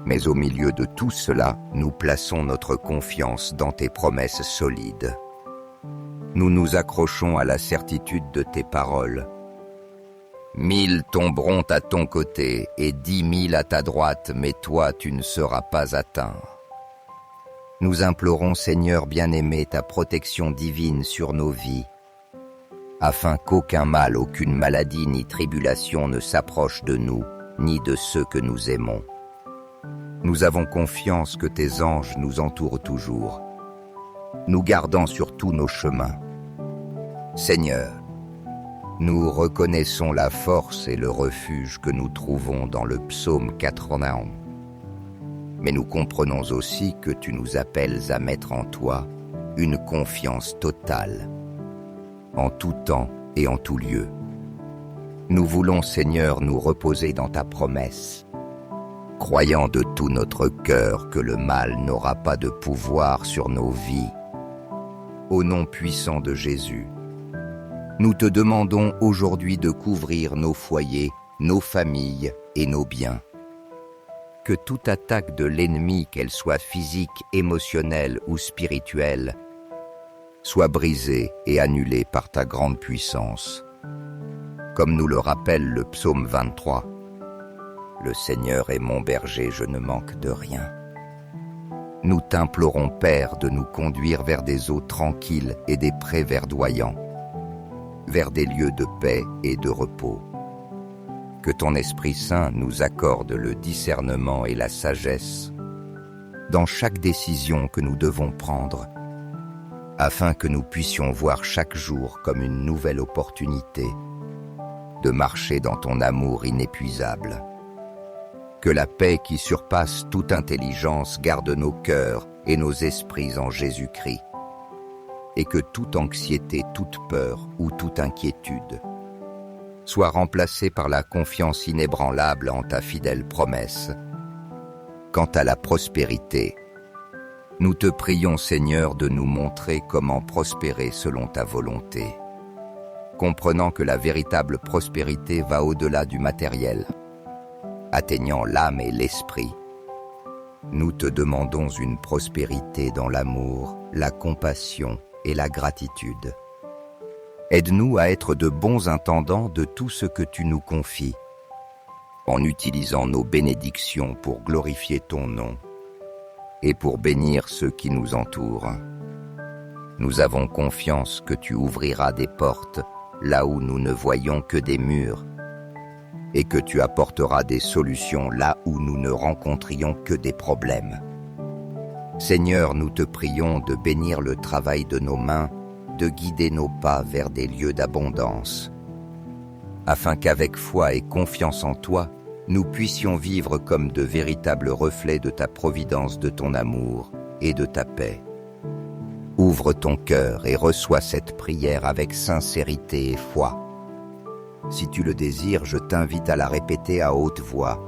Mais au milieu de tout cela, nous plaçons notre confiance dans tes promesses solides. Nous nous accrochons à la certitude de tes paroles. 1000 tomberont à ton côté et 10 000 à ta droite, mais toi tu ne seras pas atteint. Nous implorons, Seigneur bien-aimé, ta protection divine sur nos vies, afin qu'aucun mal, aucune maladie ni tribulation ne s'approche de nous, ni de ceux que nous aimons. Nous avons confiance que tes anges nous entourent toujours, nous gardant sur tous nos chemins. Seigneur, nous reconnaissons la force et le refuge que nous trouvons dans le psaume 91. Mais nous comprenons aussi que tu nous appelles à mettre en toi une confiance totale, en tout temps et en tout lieu. Nous voulons, Seigneur, nous reposer dans ta promesse, croyant de tout notre cœur que le mal n'aura pas de pouvoir sur nos vies. Au nom puissant de Jésus, nous te demandons aujourd'hui de couvrir nos foyers, nos familles et nos biens. Que toute attaque de l'ennemi, qu'elle soit physique, émotionnelle ou spirituelle, soit brisée et annulée par ta grande puissance. Comme nous le rappelle le psaume 23, « Le Seigneur est mon berger, je ne manque de rien. » Nous t'implorons, Père, de nous conduire vers des eaux tranquilles et des prés verdoyants, vers des lieux de paix et de repos. Que ton Esprit Saint nous accorde le discernement et la sagesse dans chaque décision que nous devons prendre, afin que nous puissions voir chaque jour comme une nouvelle opportunité de marcher dans ton amour inépuisable. Que la paix qui surpasse toute intelligence garde nos cœurs et nos esprits en Jésus-Christ, et que toute anxiété, toute peur ou toute inquiétude soit remplacée par la confiance inébranlable en ta fidèle promesse. Quant à la prospérité, nous te prions, Seigneur, de nous montrer comment prospérer selon ta volonté, comprenant que la véritable prospérité va au-delà du matériel, atteignant l'âme et l'esprit. Nous te demandons une prospérité dans l'amour, la compassion et la gratitude. Aide-nous à être de bons intendants de tout ce que tu nous confies, en utilisant nos bénédictions pour glorifier ton nom et pour bénir ceux qui nous entourent. Nous avons confiance que tu ouvriras des portes là où nous ne voyons que des murs, et que tu apporteras des solutions là où nous ne rencontrions que des problèmes. Seigneur, nous te prions de bénir le travail de nos mains, de guider nos pas vers des lieux d'abondance, afin qu'avec foi et confiance en toi, nous puissions vivre comme de véritables reflets de ta providence, de ton amour et de ta paix. Ouvre ton cœur et reçois cette prière avec sincérité et foi. Si tu le désires, je t'invite à la répéter à haute voix,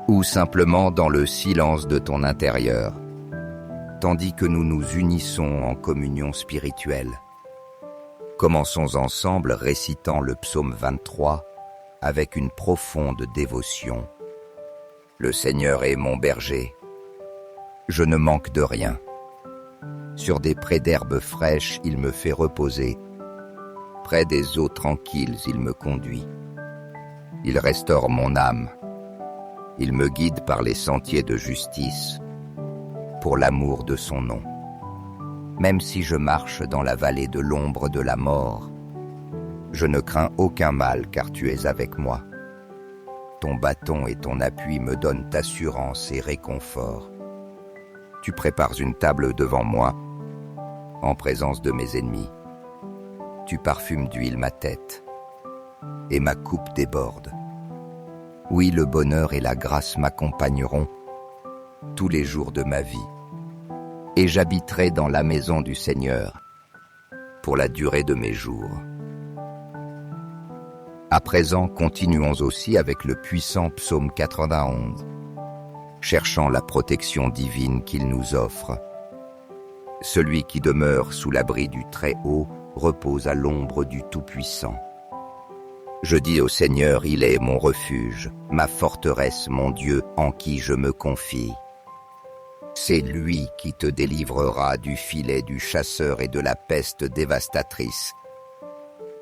ou simplement dans le silence de ton intérieur, tandis que nous nous unissons en communion spirituelle. Commençons ensemble récitant le psaume 23 avec une profonde dévotion. Le Seigneur est mon berger. Je ne manque de rien. Sur des prés d'herbes fraîches, il me fait reposer. Près des eaux tranquilles, il me conduit. Il restaure mon âme. Il me guide par les sentiers de justice, pour l'amour de son nom. Même si je marche dans la vallée de l'ombre de la mort, je ne crains aucun mal car tu es avec moi. Ton bâton et ton appui me donnent assurance et réconfort. Tu prépares une table devant moi, en présence de mes ennemis. Tu parfumes d'huile ma tête, et ma coupe déborde. Oui, le bonheur et la grâce m'accompagneront tous les jours de ma vie, et j'habiterai dans la maison du Seigneur pour la durée de mes jours. À présent, continuons aussi avec le puissant psaume 91, cherchant la protection divine qu'il nous offre. Celui qui demeure sous l'abri du Très-Haut repose à l'ombre du Tout-Puissant. Je dis au Seigneur, il est mon refuge, ma forteresse, mon Dieu, en qui je me confie. C'est lui qui te délivrera du filet du chasseur et de la peste dévastatrice.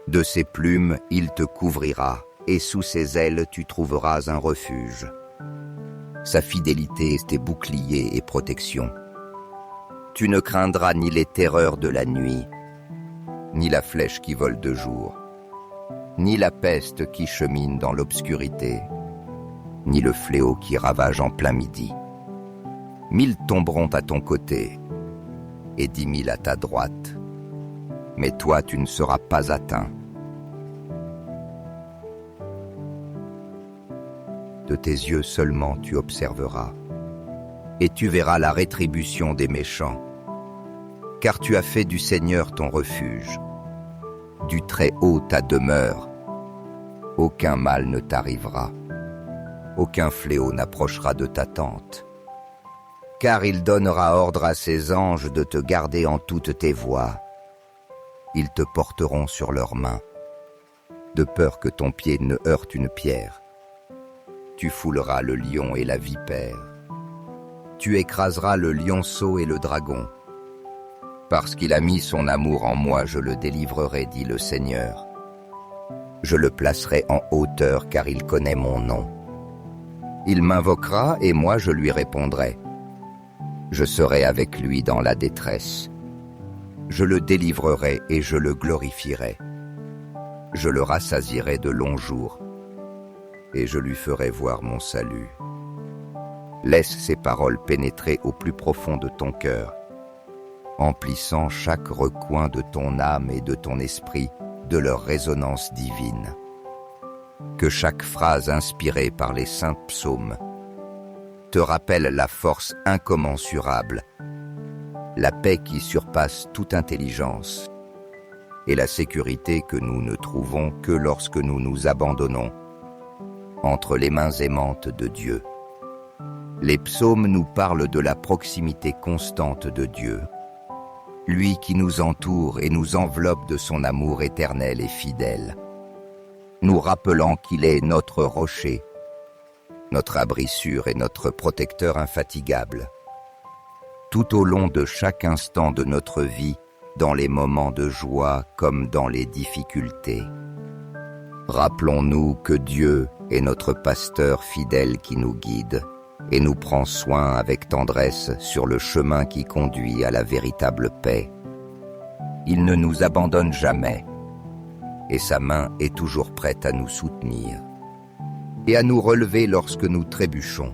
De ses plumes, il te couvrira, et sous ses ailes, tu trouveras un refuge. Sa fidélité est tes boucliers et protections. Tu ne craindras ni les terreurs de la nuit, ni la flèche qui vole de jour, ni la peste qui chemine dans l'obscurité, ni le fléau qui ravage en plein midi. 1000 tomberont à ton côté, et 10 000 à ta droite, mais toi tu ne seras pas atteint. De tes yeux seulement tu observeras, et tu verras la rétribution des méchants, car tu as fait du Seigneur ton refuge, du Très-Haut ta demeure. Aucun mal ne t'arrivera, aucun fléau n'approchera de ta tente, car il donnera ordre à ses anges de te garder en toutes tes voies. Ils te porteront sur leurs mains, de peur que ton pied ne heurte une pierre. Tu fouleras le lion et la vipère. Tu écraseras le lionceau et le dragon. Parce qu'il a mis son amour en moi, je le délivrerai, dit le Seigneur. Je le placerai en hauteur, car il connaît mon nom. Il m'invoquera, et moi je lui répondrai. Je serai avec lui dans la détresse. Je le délivrerai et je le glorifierai. Je le rassasierai de longs jours, et je lui ferai voir mon salut. Laisse ces paroles pénétrer au plus profond de ton cœur, emplissant chaque recoin de ton âme et de ton esprit de leur résonance divine. Que chaque phrase inspirée par les saints psaumes te rappelle la force incommensurable, la paix qui surpasse toute intelligence et la sécurité que nous ne trouvons que lorsque nous nous abandonnons entre les mains aimantes de Dieu. Les psaumes nous parlent de la proximité constante de Dieu, lui qui nous entoure et nous enveloppe de son amour éternel et fidèle, nous rappelant qu'il est notre rocher, notre abri sûr et notre protecteur infatigable. Tout au long de chaque instant de notre vie, dans les moments de joie comme dans les difficultés. Rappelons-nous que Dieu est notre pasteur fidèle qui nous guide et nous prend soin avec tendresse sur le chemin qui conduit à la véritable paix. Il ne nous abandonne jamais, et sa main est toujours prête à nous soutenir et à nous relever lorsque nous trébuchons.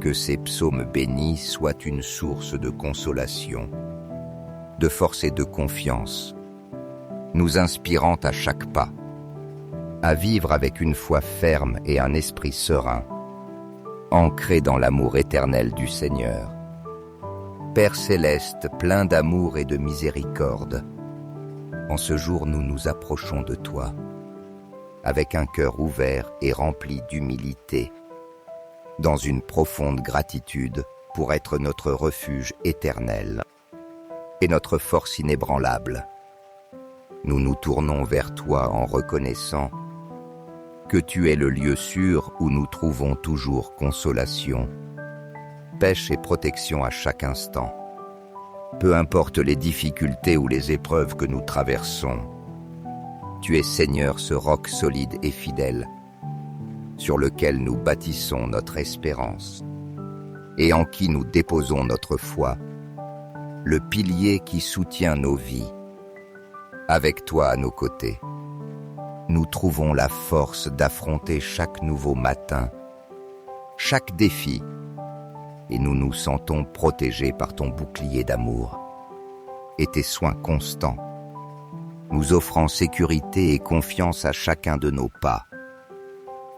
Que ces psaumes bénis soient une source de consolation, de force et de confiance, nous inspirant à chaque pas, à vivre avec une foi ferme et un esprit serein, ancré dans l'amour éternel du Seigneur. Père céleste, plein d'amour et de miséricorde, en ce jour nous nous approchons de toi, avec un cœur ouvert et rempli d'humilité, dans une profonde gratitude pour être notre refuge éternel et notre force inébranlable. Nous nous tournons vers toi en reconnaissant que tu es le lieu sûr où nous trouvons toujours consolation, paix et protection à chaque instant. Peu importe les difficultés ou les épreuves que nous traversons, tu es Seigneur, ce roc solide et fidèle, sur lequel nous bâtissons notre espérance et en qui nous déposons notre foi, le pilier qui soutient nos vies. Avec toi à nos côtés, nous trouvons la force d'affronter chaque nouveau matin, chaque défi, et nous nous sentons protégés par ton bouclier d'amour et tes soins constants, nous offrant sécurité et confiance à chacun de nos pas.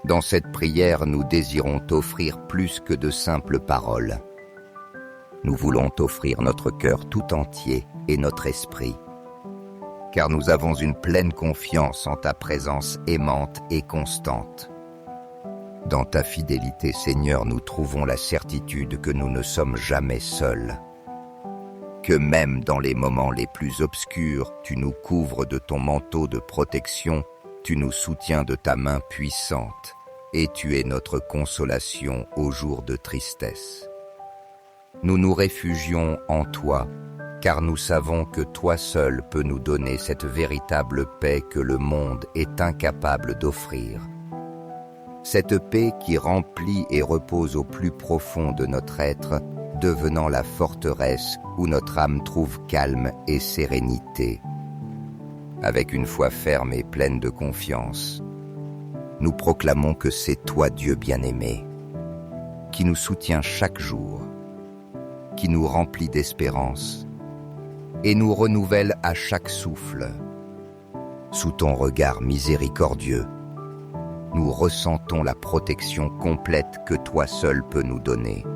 Dans cette prière, nous désirons t'offrir plus que de simples paroles. Nous voulons t'offrir notre cœur tout entier et notre esprit, car nous avons une pleine confiance en ta présence aimante et constante. Dans ta fidélité, Seigneur, nous trouvons la certitude que nous ne sommes jamais seuls, que même dans les moments les plus obscurs, tu nous couvres de ton manteau de protection, tu nous soutiens de ta main puissante, et tu es notre consolation aux jours de tristesse. Nous nous réfugions en toi, car nous savons que toi seul peux nous donner cette véritable paix que le monde est incapable d'offrir. Cette paix qui remplit et repose au plus profond de notre être, devenant la forteresse où notre âme trouve calme et sérénité. Avec une foi ferme et pleine de confiance, nous proclamons que c'est toi, Dieu bien-aimé, qui nous soutient chaque jour, qui nous remplit d'espérance et nous renouvelle à chaque souffle. Sous ton regard miséricordieux, nous ressentons la protection complète que toi seul peux nous donner.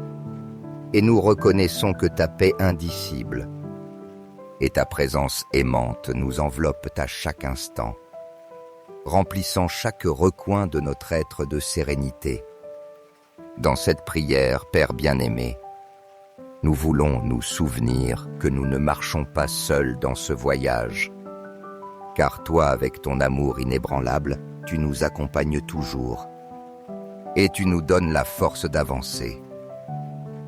Et nous reconnaissons que ta paix indicible et ta présence aimante nous enveloppent à chaque instant, remplissant chaque recoin de notre être de sérénité. Dans cette prière, Père bien-aimé, nous voulons nous souvenir que nous ne marchons pas seuls dans ce voyage, car toi, avec ton amour inébranlable, tu nous accompagnes toujours et tu nous donnes la force d'avancer.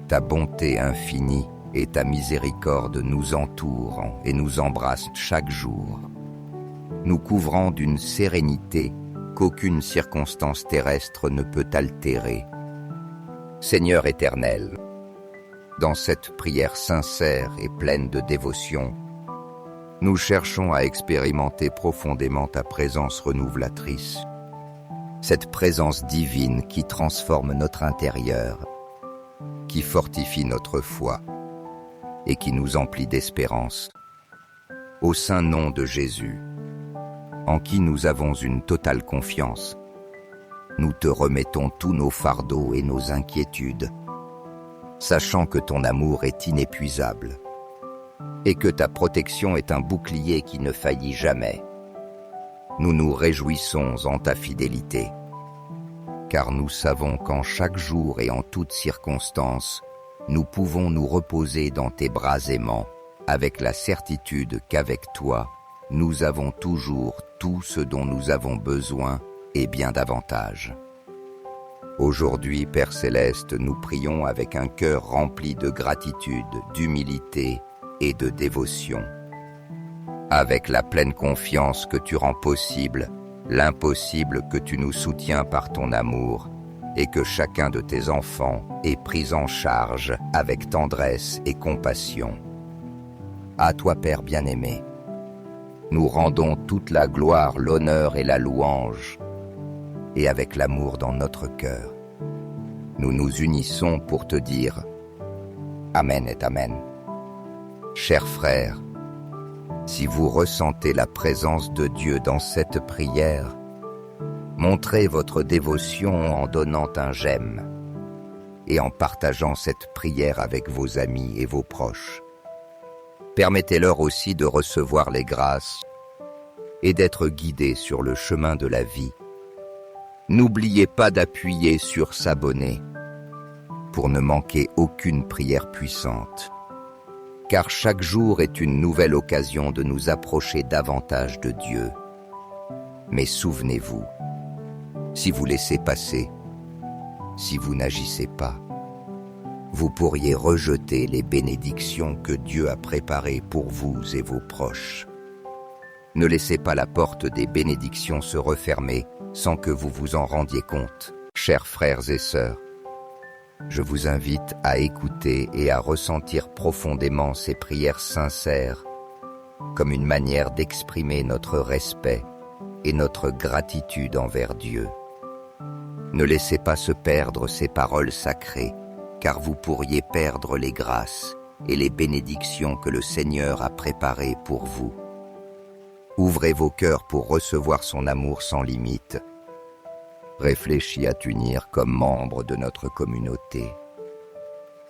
Ta bonté infinie et ta miséricorde nous entourent et nous embrassent chaque jour, nous couvrant d'une sérénité qu'aucune circonstance terrestre ne peut altérer. Seigneur éternel, dans cette prière sincère et pleine de dévotion, nous cherchons à expérimenter profondément ta présence renouveltrice, cette présence divine qui transforme notre intérieur, qui fortifie notre foi et qui nous emplit d'espérance. Au saint nom de Jésus, en qui nous avons une totale confiance, nous te remettons tous nos fardeaux et nos inquiétudes, sachant que ton amour est inépuisable et que ta protection est un bouclier qui ne faillit jamais. Nous nous réjouissons en ta fidélité, car nous savons qu'en chaque jour et en toutes circonstances, nous pouvons nous reposer dans tes bras aimants, avec la certitude qu'avec toi, nous avons toujours tout ce dont nous avons besoin et bien davantage. Aujourd'hui, Père Céleste, nous prions avec un cœur rempli de gratitude, d'humilité et de dévotion. Avec la pleine confiance que tu rends possible, l'impossible que tu nous soutiens par ton amour, et que chacun de tes enfants est pris en charge avec tendresse et compassion. À toi, Père bien-aimé, nous rendons toute la gloire, l'honneur et la louange, et avec l'amour dans notre cœur, nous nous unissons pour te dire Amen et Amen. Chers frères, si vous ressentez la présence de Dieu dans cette prière, montrez votre dévotion en donnant un j'aime et en partageant cette prière avec vos amis et vos proches. Permettez-leur aussi de recevoir les grâces et d'être guidés sur le chemin de la vie. N'oubliez pas d'appuyer sur s'abonner pour ne manquer aucune prière puissante, car chaque jour est une nouvelle occasion de nous approcher davantage de Dieu. Mais souvenez-vous, si vous laissez passer, si vous n'agissez pas, vous pourriez rejeter les bénédictions que Dieu a préparées pour vous et vos proches. Ne laissez pas la porte des bénédictions se refermer sans que vous vous en rendiez compte. Chers frères et sœurs, je vous invite à écouter et à ressentir profondément ces prières sincères comme une manière d'exprimer notre respect et notre gratitude envers Dieu. Ne laissez pas se perdre ces paroles sacrées, car vous pourriez perdre les grâces et les bénédictions que le Seigneur a préparées pour vous. Ouvrez vos cœurs pour recevoir son amour sans limite. Réfléchis à t'unir comme membre de notre communauté,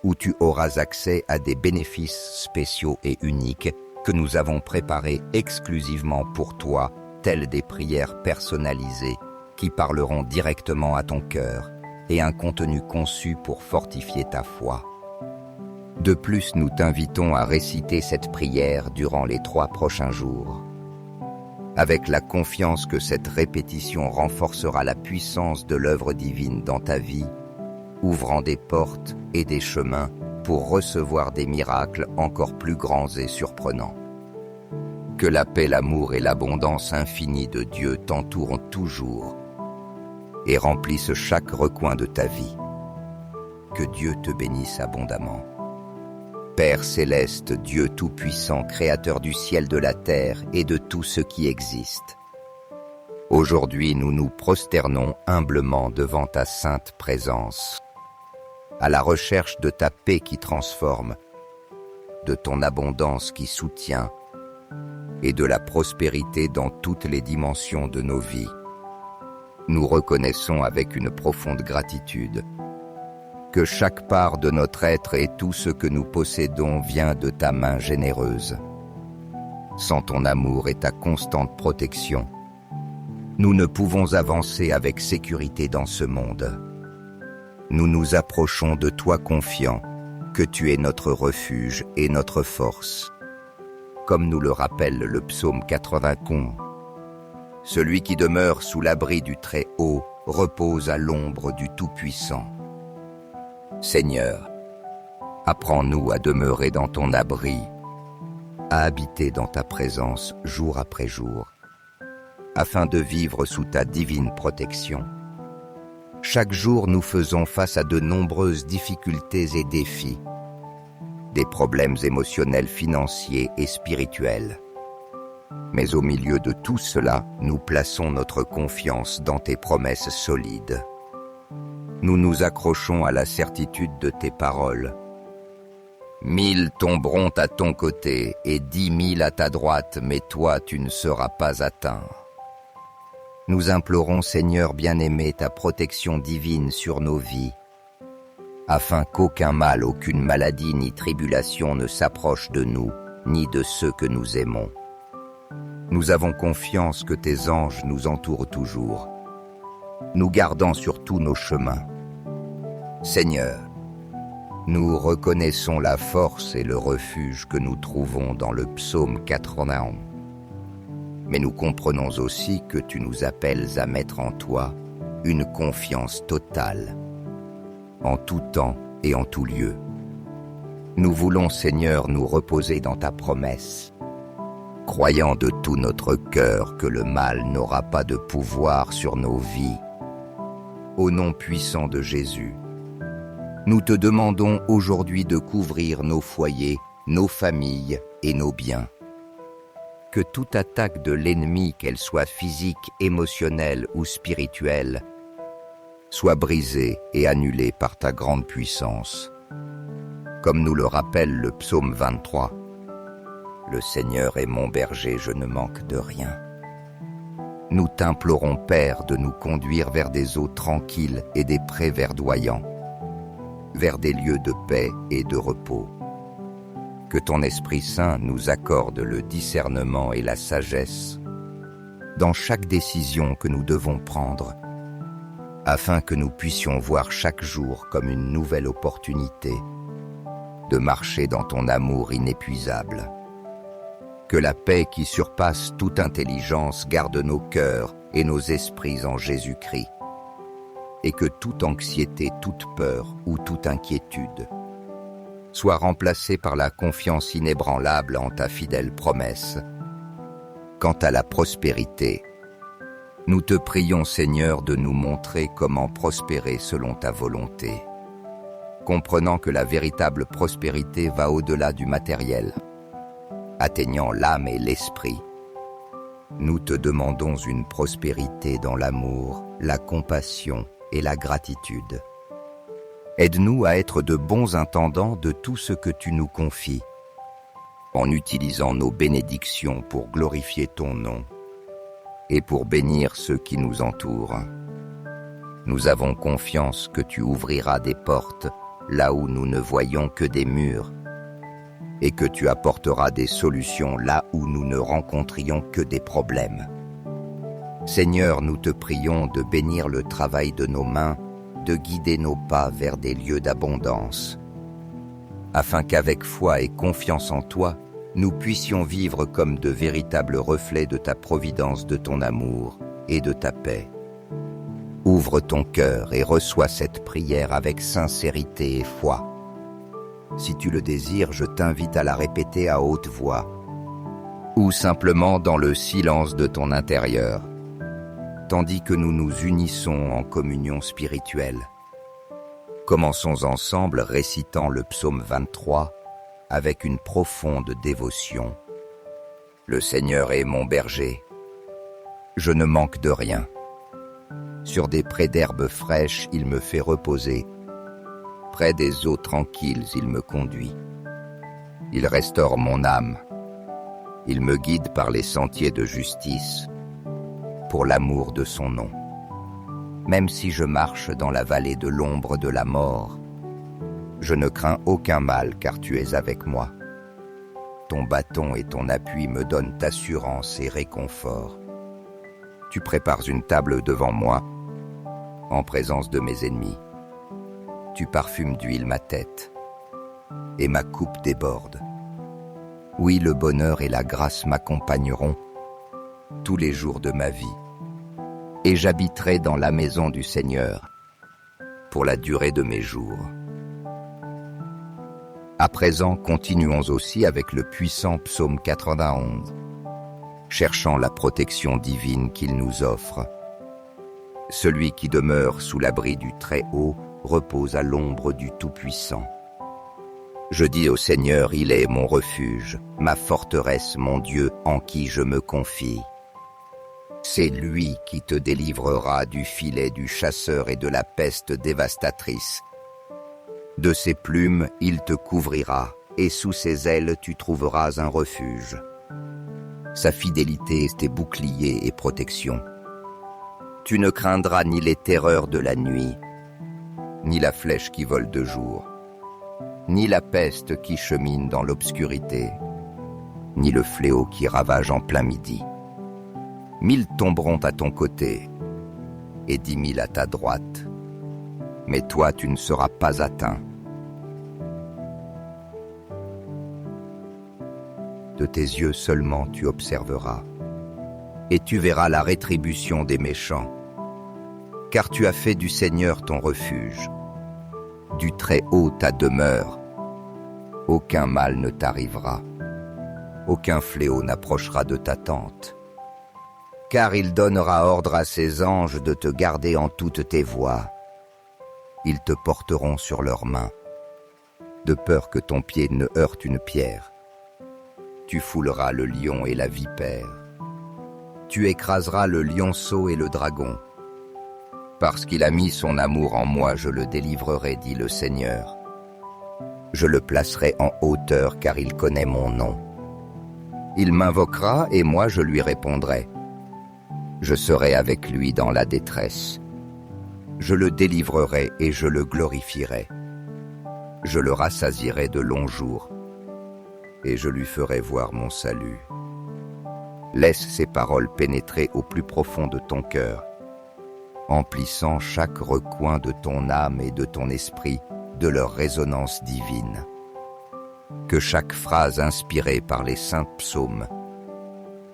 où tu auras accès à des bénéfices spéciaux et uniques que nous avons préparés exclusivement pour toi, tels des prières personnalisées qui parleront directement à ton cœur et un contenu conçu pour fortifier ta foi. De plus, nous t'invitons à réciter cette prière durant les 3 prochains jours, avec la confiance que cette répétition renforcera la puissance de l'œuvre divine dans ta vie, ouvrant des portes et des chemins pour recevoir des miracles encore plus grands et surprenants. Que la paix, l'amour et l'abondance infinie de Dieu t'entourent toujours et remplissent chaque recoin de ta vie. Que Dieu te bénisse abondamment. Père céleste, Dieu tout-puissant, créateur du ciel, de la terre et de tout ce qui existe. Aujourd'hui, nous nous prosternons humblement devant ta sainte présence, à la recherche de ta paix qui transforme, de ton abondance qui soutient et de la prospérité dans toutes les dimensions de nos vies. Nous reconnaissons avec une profonde gratitude que chaque part de notre être et tout ce que nous possédons vient de ta main généreuse. Sans ton amour et ta constante protection, nous ne pouvons avancer avec sécurité dans ce monde. Nous nous approchons de toi confiants que tu es notre refuge et notre force. Comme nous le rappelle le psaume 80. Celui qui demeure sous l'abri du Très-Haut repose à l'ombre du Tout-Puissant. Seigneur, apprends-nous à demeurer dans ton abri, à habiter dans ta présence jour après jour, afin de vivre sous ta divine protection. Chaque jour, nous faisons face à de nombreuses difficultés et défis, des problèmes émotionnels, financiers et spirituels. Mais au milieu de tout cela, nous plaçons notre confiance dans tes promesses solides. Nous nous accrochons à la certitude de tes paroles. 1000 tomberont à ton côté et 10 000 à ta droite, mais toi tu ne seras pas atteint. Nous implorons, Seigneur bien-aimé, ta protection divine sur nos vies, afin qu'aucun mal, aucune maladie ni tribulation ne s'approche de nous, ni de ceux que nous aimons. Nous avons confiance que tes anges nous entourent toujours, nous gardant sur tous nos chemins. Seigneur, nous reconnaissons la force et le refuge que nous trouvons dans le psaume 91. Mais nous comprenons aussi que tu nous appelles à mettre en toi une confiance totale, en tout temps et en tout lieu. Nous voulons, Seigneur, nous reposer dans ta promesse, croyant de tout notre cœur que le mal n'aura pas de pouvoir sur nos vies. Au nom puissant de Jésus, nous te demandons aujourd'hui de couvrir nos foyers, nos familles et nos biens. Que toute attaque de l'ennemi, qu'elle soit physique, émotionnelle ou spirituelle, soit brisée et annulée par ta grande puissance. Comme nous le rappelle le psaume 23, « Le Seigneur est mon berger, je ne manque de rien. » Nous t'implorons, Père, de nous conduire vers des eaux tranquilles et des prés verdoyants, vers des lieux de paix et de repos. Que ton Esprit Saint nous accorde le discernement et la sagesse dans chaque décision que nous devons prendre, afin que nous puissions voir chaque jour comme une nouvelle opportunité de marcher dans ton amour inépuisable. Que la paix qui surpasse toute intelligence garde nos cœurs et nos esprits en Jésus-Christ, et que toute anxiété, toute peur ou toute inquiétude soit remplacée par la confiance inébranlable en ta fidèle promesse. Quant à la prospérité, Nous te prions, Seigneur, de nous montrer comment prospérer selon ta volonté, comprenant que la véritable prospérité va au-delà du matériel, atteignant l'âme et l'esprit. Nous te demandons une prospérité dans l'amour, la compassion et la gratitude. Aide-nous à être de bons intendants de tout ce que tu nous confies, en utilisant nos bénédictions pour glorifier ton nom et pour bénir ceux qui nous entourent. Nous avons confiance que tu ouvriras des portes là où nous ne voyons que des murs, et que tu apporteras des solutions là où nous ne rencontrions que des problèmes. Seigneur, nous te prions de bénir le travail de nos mains, de guider nos pas vers des lieux d'abondance, afin qu'avec foi et confiance en toi, nous puissions vivre comme de véritables reflets de ta providence, de ton amour et de ta paix. Ouvre ton cœur et reçois cette prière avec sincérité et foi. Si tu le désires, je t'invite à la répéter à haute voix, ou simplement dans le silence de ton intérieur, tandis que nous nous unissons en communion spirituelle. Commençons ensemble récitant le psaume 23 avec une profonde dévotion. Le Seigneur est mon berger. Je ne manque de rien. Sur des prés d'herbes fraîches, il me fait reposer. Près des eaux tranquilles, il me conduit. Il restaure mon âme. Il me guide par les sentiers de justice, pour l'amour de son nom. Même si je marche dans la vallée de l'ombre de la mort, je ne crains aucun mal car tu es avec moi. Ton bâton et ton appui me donnent assurance et réconfort. Tu prépares une table devant moi, en présence de mes ennemis. Tu parfumes d'huile ma tête, et ma coupe déborde. Oui, le bonheur et la grâce m'accompagneront tous les jours de ma vie, et j'habiterai dans la maison du Seigneur pour la durée de mes jours. À présent, continuons aussi avec le puissant psaume 91, cherchant la protection divine qu'il nous offre. Celui qui demeure sous l'abri du Très-Haut repose à l'ombre du Tout-Puissant. Je dis au Seigneur, il est mon refuge, ma forteresse, mon Dieu, en qui je me confie. C'est lui qui te délivrera du filet du chasseur et de la peste dévastatrice. De ses plumes, il te couvrira, et sous ses ailes, tu trouveras un refuge. Sa fidélité est tes boucliers et protection. Tu ne craindras ni les terreurs de la nuit, ni la flèche qui vole de jour, ni la peste qui chemine dans l'obscurité, ni le fléau qui ravage en plein midi. 1000 tomberont à ton côté, et 10 000 à ta droite, mais toi tu ne seras pas atteint. De tes yeux seulement tu observeras, et tu verras la rétribution des méchants, car tu as fait du Seigneur ton refuge, du Très-Haut ta demeure. Aucun mal ne t'arrivera, aucun fléau n'approchera de ta tente, car il donnera ordre à ses anges de te garder en toutes tes voies. Ils te porteront sur leurs mains, de peur que ton pied ne heurte une pierre. Tu fouleras le lion et la vipère. Tu écraseras le lionceau et le dragon. Parce qu'il a mis son amour en moi, je le délivrerai, dit le Seigneur. Je le placerai en hauteur, car il connaît mon nom. Il m'invoquera, et moi je lui répondrai. Je serai avec lui dans la détresse. Je le délivrerai et je le glorifierai. Je le rassasierai de longs jours, et je lui ferai voir mon salut. Laisse ces paroles pénétrer au plus profond de ton cœur, emplissant chaque recoin de ton âme et de ton esprit de leur résonance divine. Que chaque phrase inspirée par les saints psaumes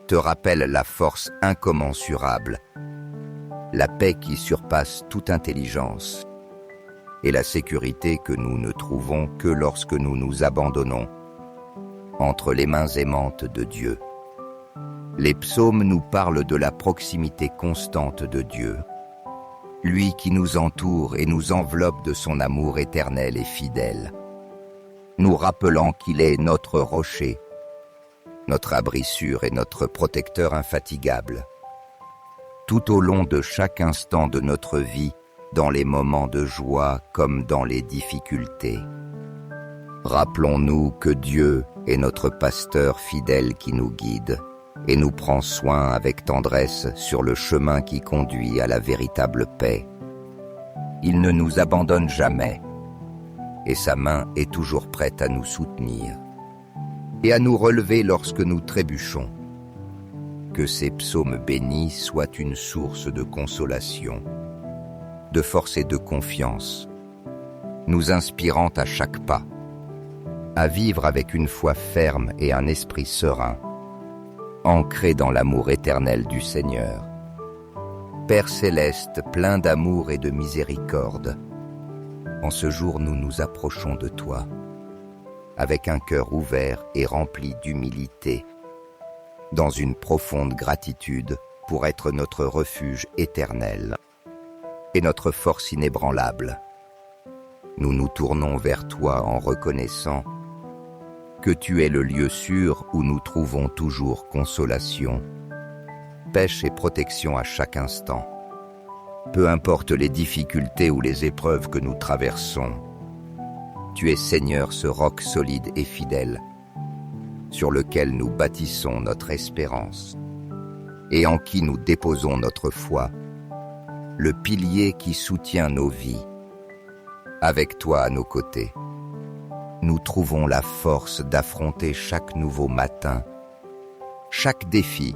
te rappelle la force incommensurable, la paix qui surpasse toute intelligence et la sécurité que nous ne trouvons que lorsque nous nous abandonnons entre les mains aimantes de Dieu. Les psaumes nous parlent de la proximité constante de Dieu, lui qui nous entoure et nous enveloppe de son amour éternel et fidèle, nous rappelant qu'il est notre rocher, notre abri sûr et notre protecteur infatigable. Tout au long de chaque instant de notre vie, dans les moments de joie comme dans les difficultés. Rappelons-nous que Dieu est notre pasteur fidèle qui nous guide et nous prend soin avec tendresse sur le chemin qui conduit à la véritable paix. Il ne nous abandonne jamais et sa main est toujours prête à nous soutenir et à nous relever lorsque nous trébuchons. Que ces psaumes bénis soient une source de consolation, de force et de confiance, nous inspirant à chaque pas, à vivre avec une foi ferme et un esprit serein, ancré dans l'amour éternel du Seigneur. Père céleste, plein d'amour et de miséricorde, en ce jour nous nous approchons de toi, avec un cœur ouvert et rempli d'humilité, dans une profonde gratitude pour être notre refuge éternel et notre force inébranlable. Nous nous tournons vers toi en reconnaissant que tu es le lieu sûr où nous trouvons toujours consolation, pêche et protection à chaque instant. Peu importe les difficultés ou les épreuves que nous traversons, tu es Seigneur, ce roc solide et fidèle, sur lequel nous bâtissons notre espérance et en qui nous déposons notre foi, le pilier qui soutient nos vies. Avec toi à nos côtés, nous trouvons la force d'affronter chaque nouveau matin, chaque défi,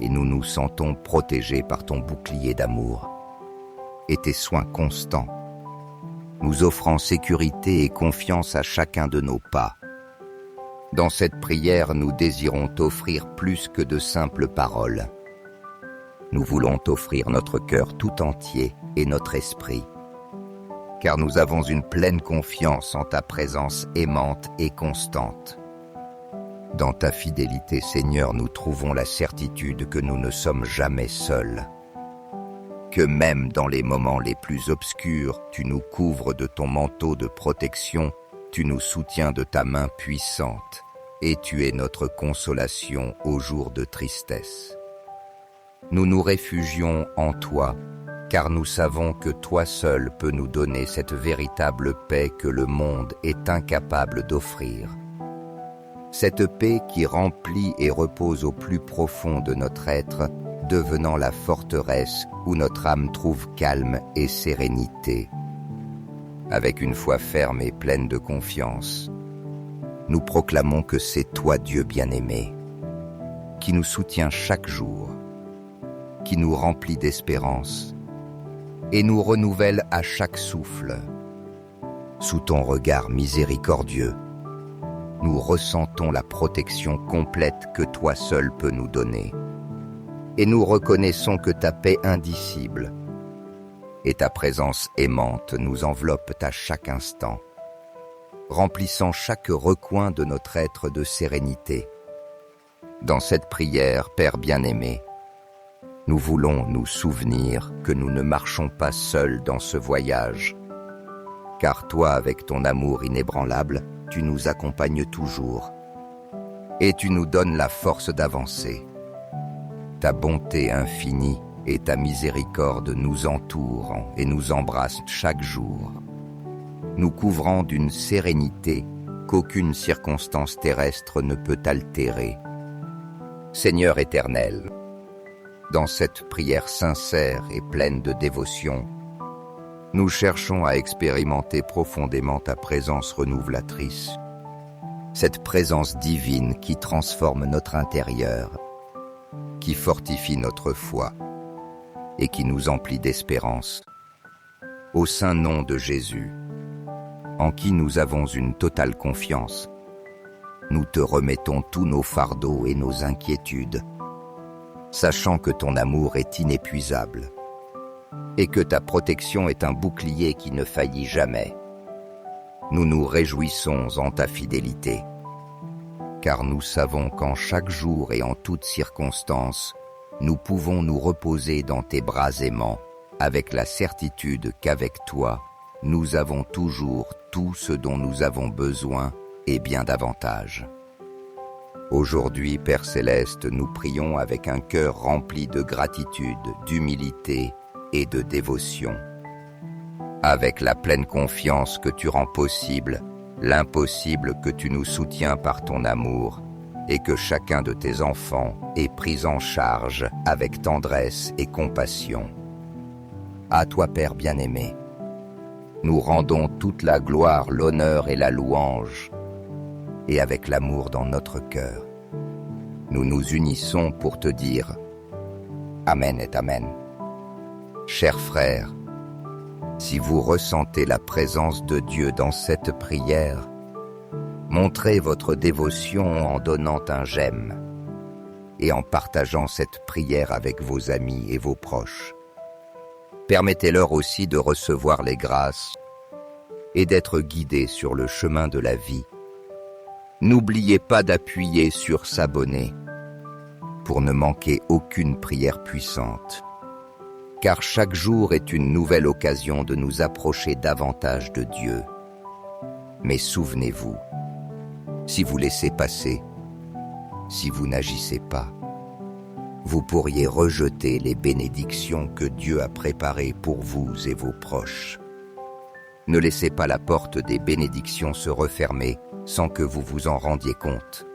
et nous nous sentons protégés par ton bouclier d'amour et tes soins constants, nous offrant sécurité et confiance à chacun de nos pas. Dans cette prière, nous désirons t'offrir plus que de simples paroles. Nous voulons t'offrir notre cœur tout entier et notre esprit, car nous avons une pleine confiance en ta présence aimante et constante. Dans ta fidélité, Seigneur, nous trouvons la certitude que nous ne sommes jamais seuls, que même dans les moments les plus obscurs, tu nous couvres de ton manteau de protection, tu nous soutiens de ta main puissante, et tu es notre consolation aux jours de tristesse. Nous nous réfugions en toi, car nous savons que toi seul peux nous donner cette véritable paix que le monde est incapable d'offrir. Cette paix qui remplit et repose au plus profond de notre être, devenant la forteresse où notre âme trouve calme et sérénité. Avec une foi ferme et pleine de confiance, nous proclamons que c'est toi, Dieu bien-aimé, qui nous soutient chaque jour, qui nous remplit d'espérance et nous renouvelle à chaque souffle. Sous ton regard miséricordieux, nous ressentons la protection complète que toi seul peux nous donner. Et nous reconnaissons que ta paix indicible et ta présence aimante nous enveloppent à chaque instant, remplissant chaque recoin de notre être de sérénité. Dans cette prière, Père bien-aimé, nous voulons nous souvenir que nous ne marchons pas seuls dans ce voyage, car toi, avec ton amour inébranlable, tu nous accompagnes toujours et tu nous donnes la force d'avancer. Ta bonté infinie et ta miséricorde nous entourent et nous embrassent chaque jour, nous couvrant d'une sérénité qu'aucune circonstance terrestre ne peut altérer. Seigneur éternel, dans cette prière sincère et pleine de dévotion, nous cherchons à expérimenter profondément ta présence renouveleratrice, cette présence divine qui transforme notre intérieur, qui fortifie notre foi et qui nous emplit d'espérance. Au saint nom de Jésus, en qui nous avons une totale confiance, nous te remettons tous nos fardeaux et nos inquiétudes, sachant que ton amour est inépuisable et que ta protection est un bouclier qui ne faillit jamais. Nous nous réjouissons en ta fidélité car nous savons qu'en chaque jour et en toutes circonstances, nous pouvons nous reposer dans tes bras aimants, avec la certitude qu'avec toi, nous avons toujours tout ce dont nous avons besoin et bien davantage. Aujourd'hui, Père Céleste, nous prions avec un cœur rempli de gratitude, d'humilité et de dévotion. Avec la pleine confiance que tu rends possible, l'impossible que tu nous soutiens par ton amour, et que chacun de tes enfants est pris en charge avec tendresse et compassion. À toi, Père bien-aimé, nous rendons toute la gloire, l'honneur et la louange, et avec l'amour dans notre cœur, nous nous unissons pour te dire Amen et Amen. Chers frères, si vous ressentez la présence de Dieu dans cette prière, montrez votre dévotion en donnant un j'aime et en partageant cette prière avec vos amis et vos proches. Permettez-leur aussi de recevoir les grâces et d'être guidés sur le chemin de la vie. N'oubliez pas d'appuyer sur s'abonner pour ne manquer aucune prière puissante, car chaque jour est une nouvelle occasion de nous approcher davantage de Dieu. Mais souvenez-vous, si vous laissez passer, si vous n'agissez pas, vous pourriez rejeter les bénédictions que Dieu a préparées pour vous et vos proches. Ne laissez pas la porte des bénédictions se refermer sans que vous vous en rendiez compte.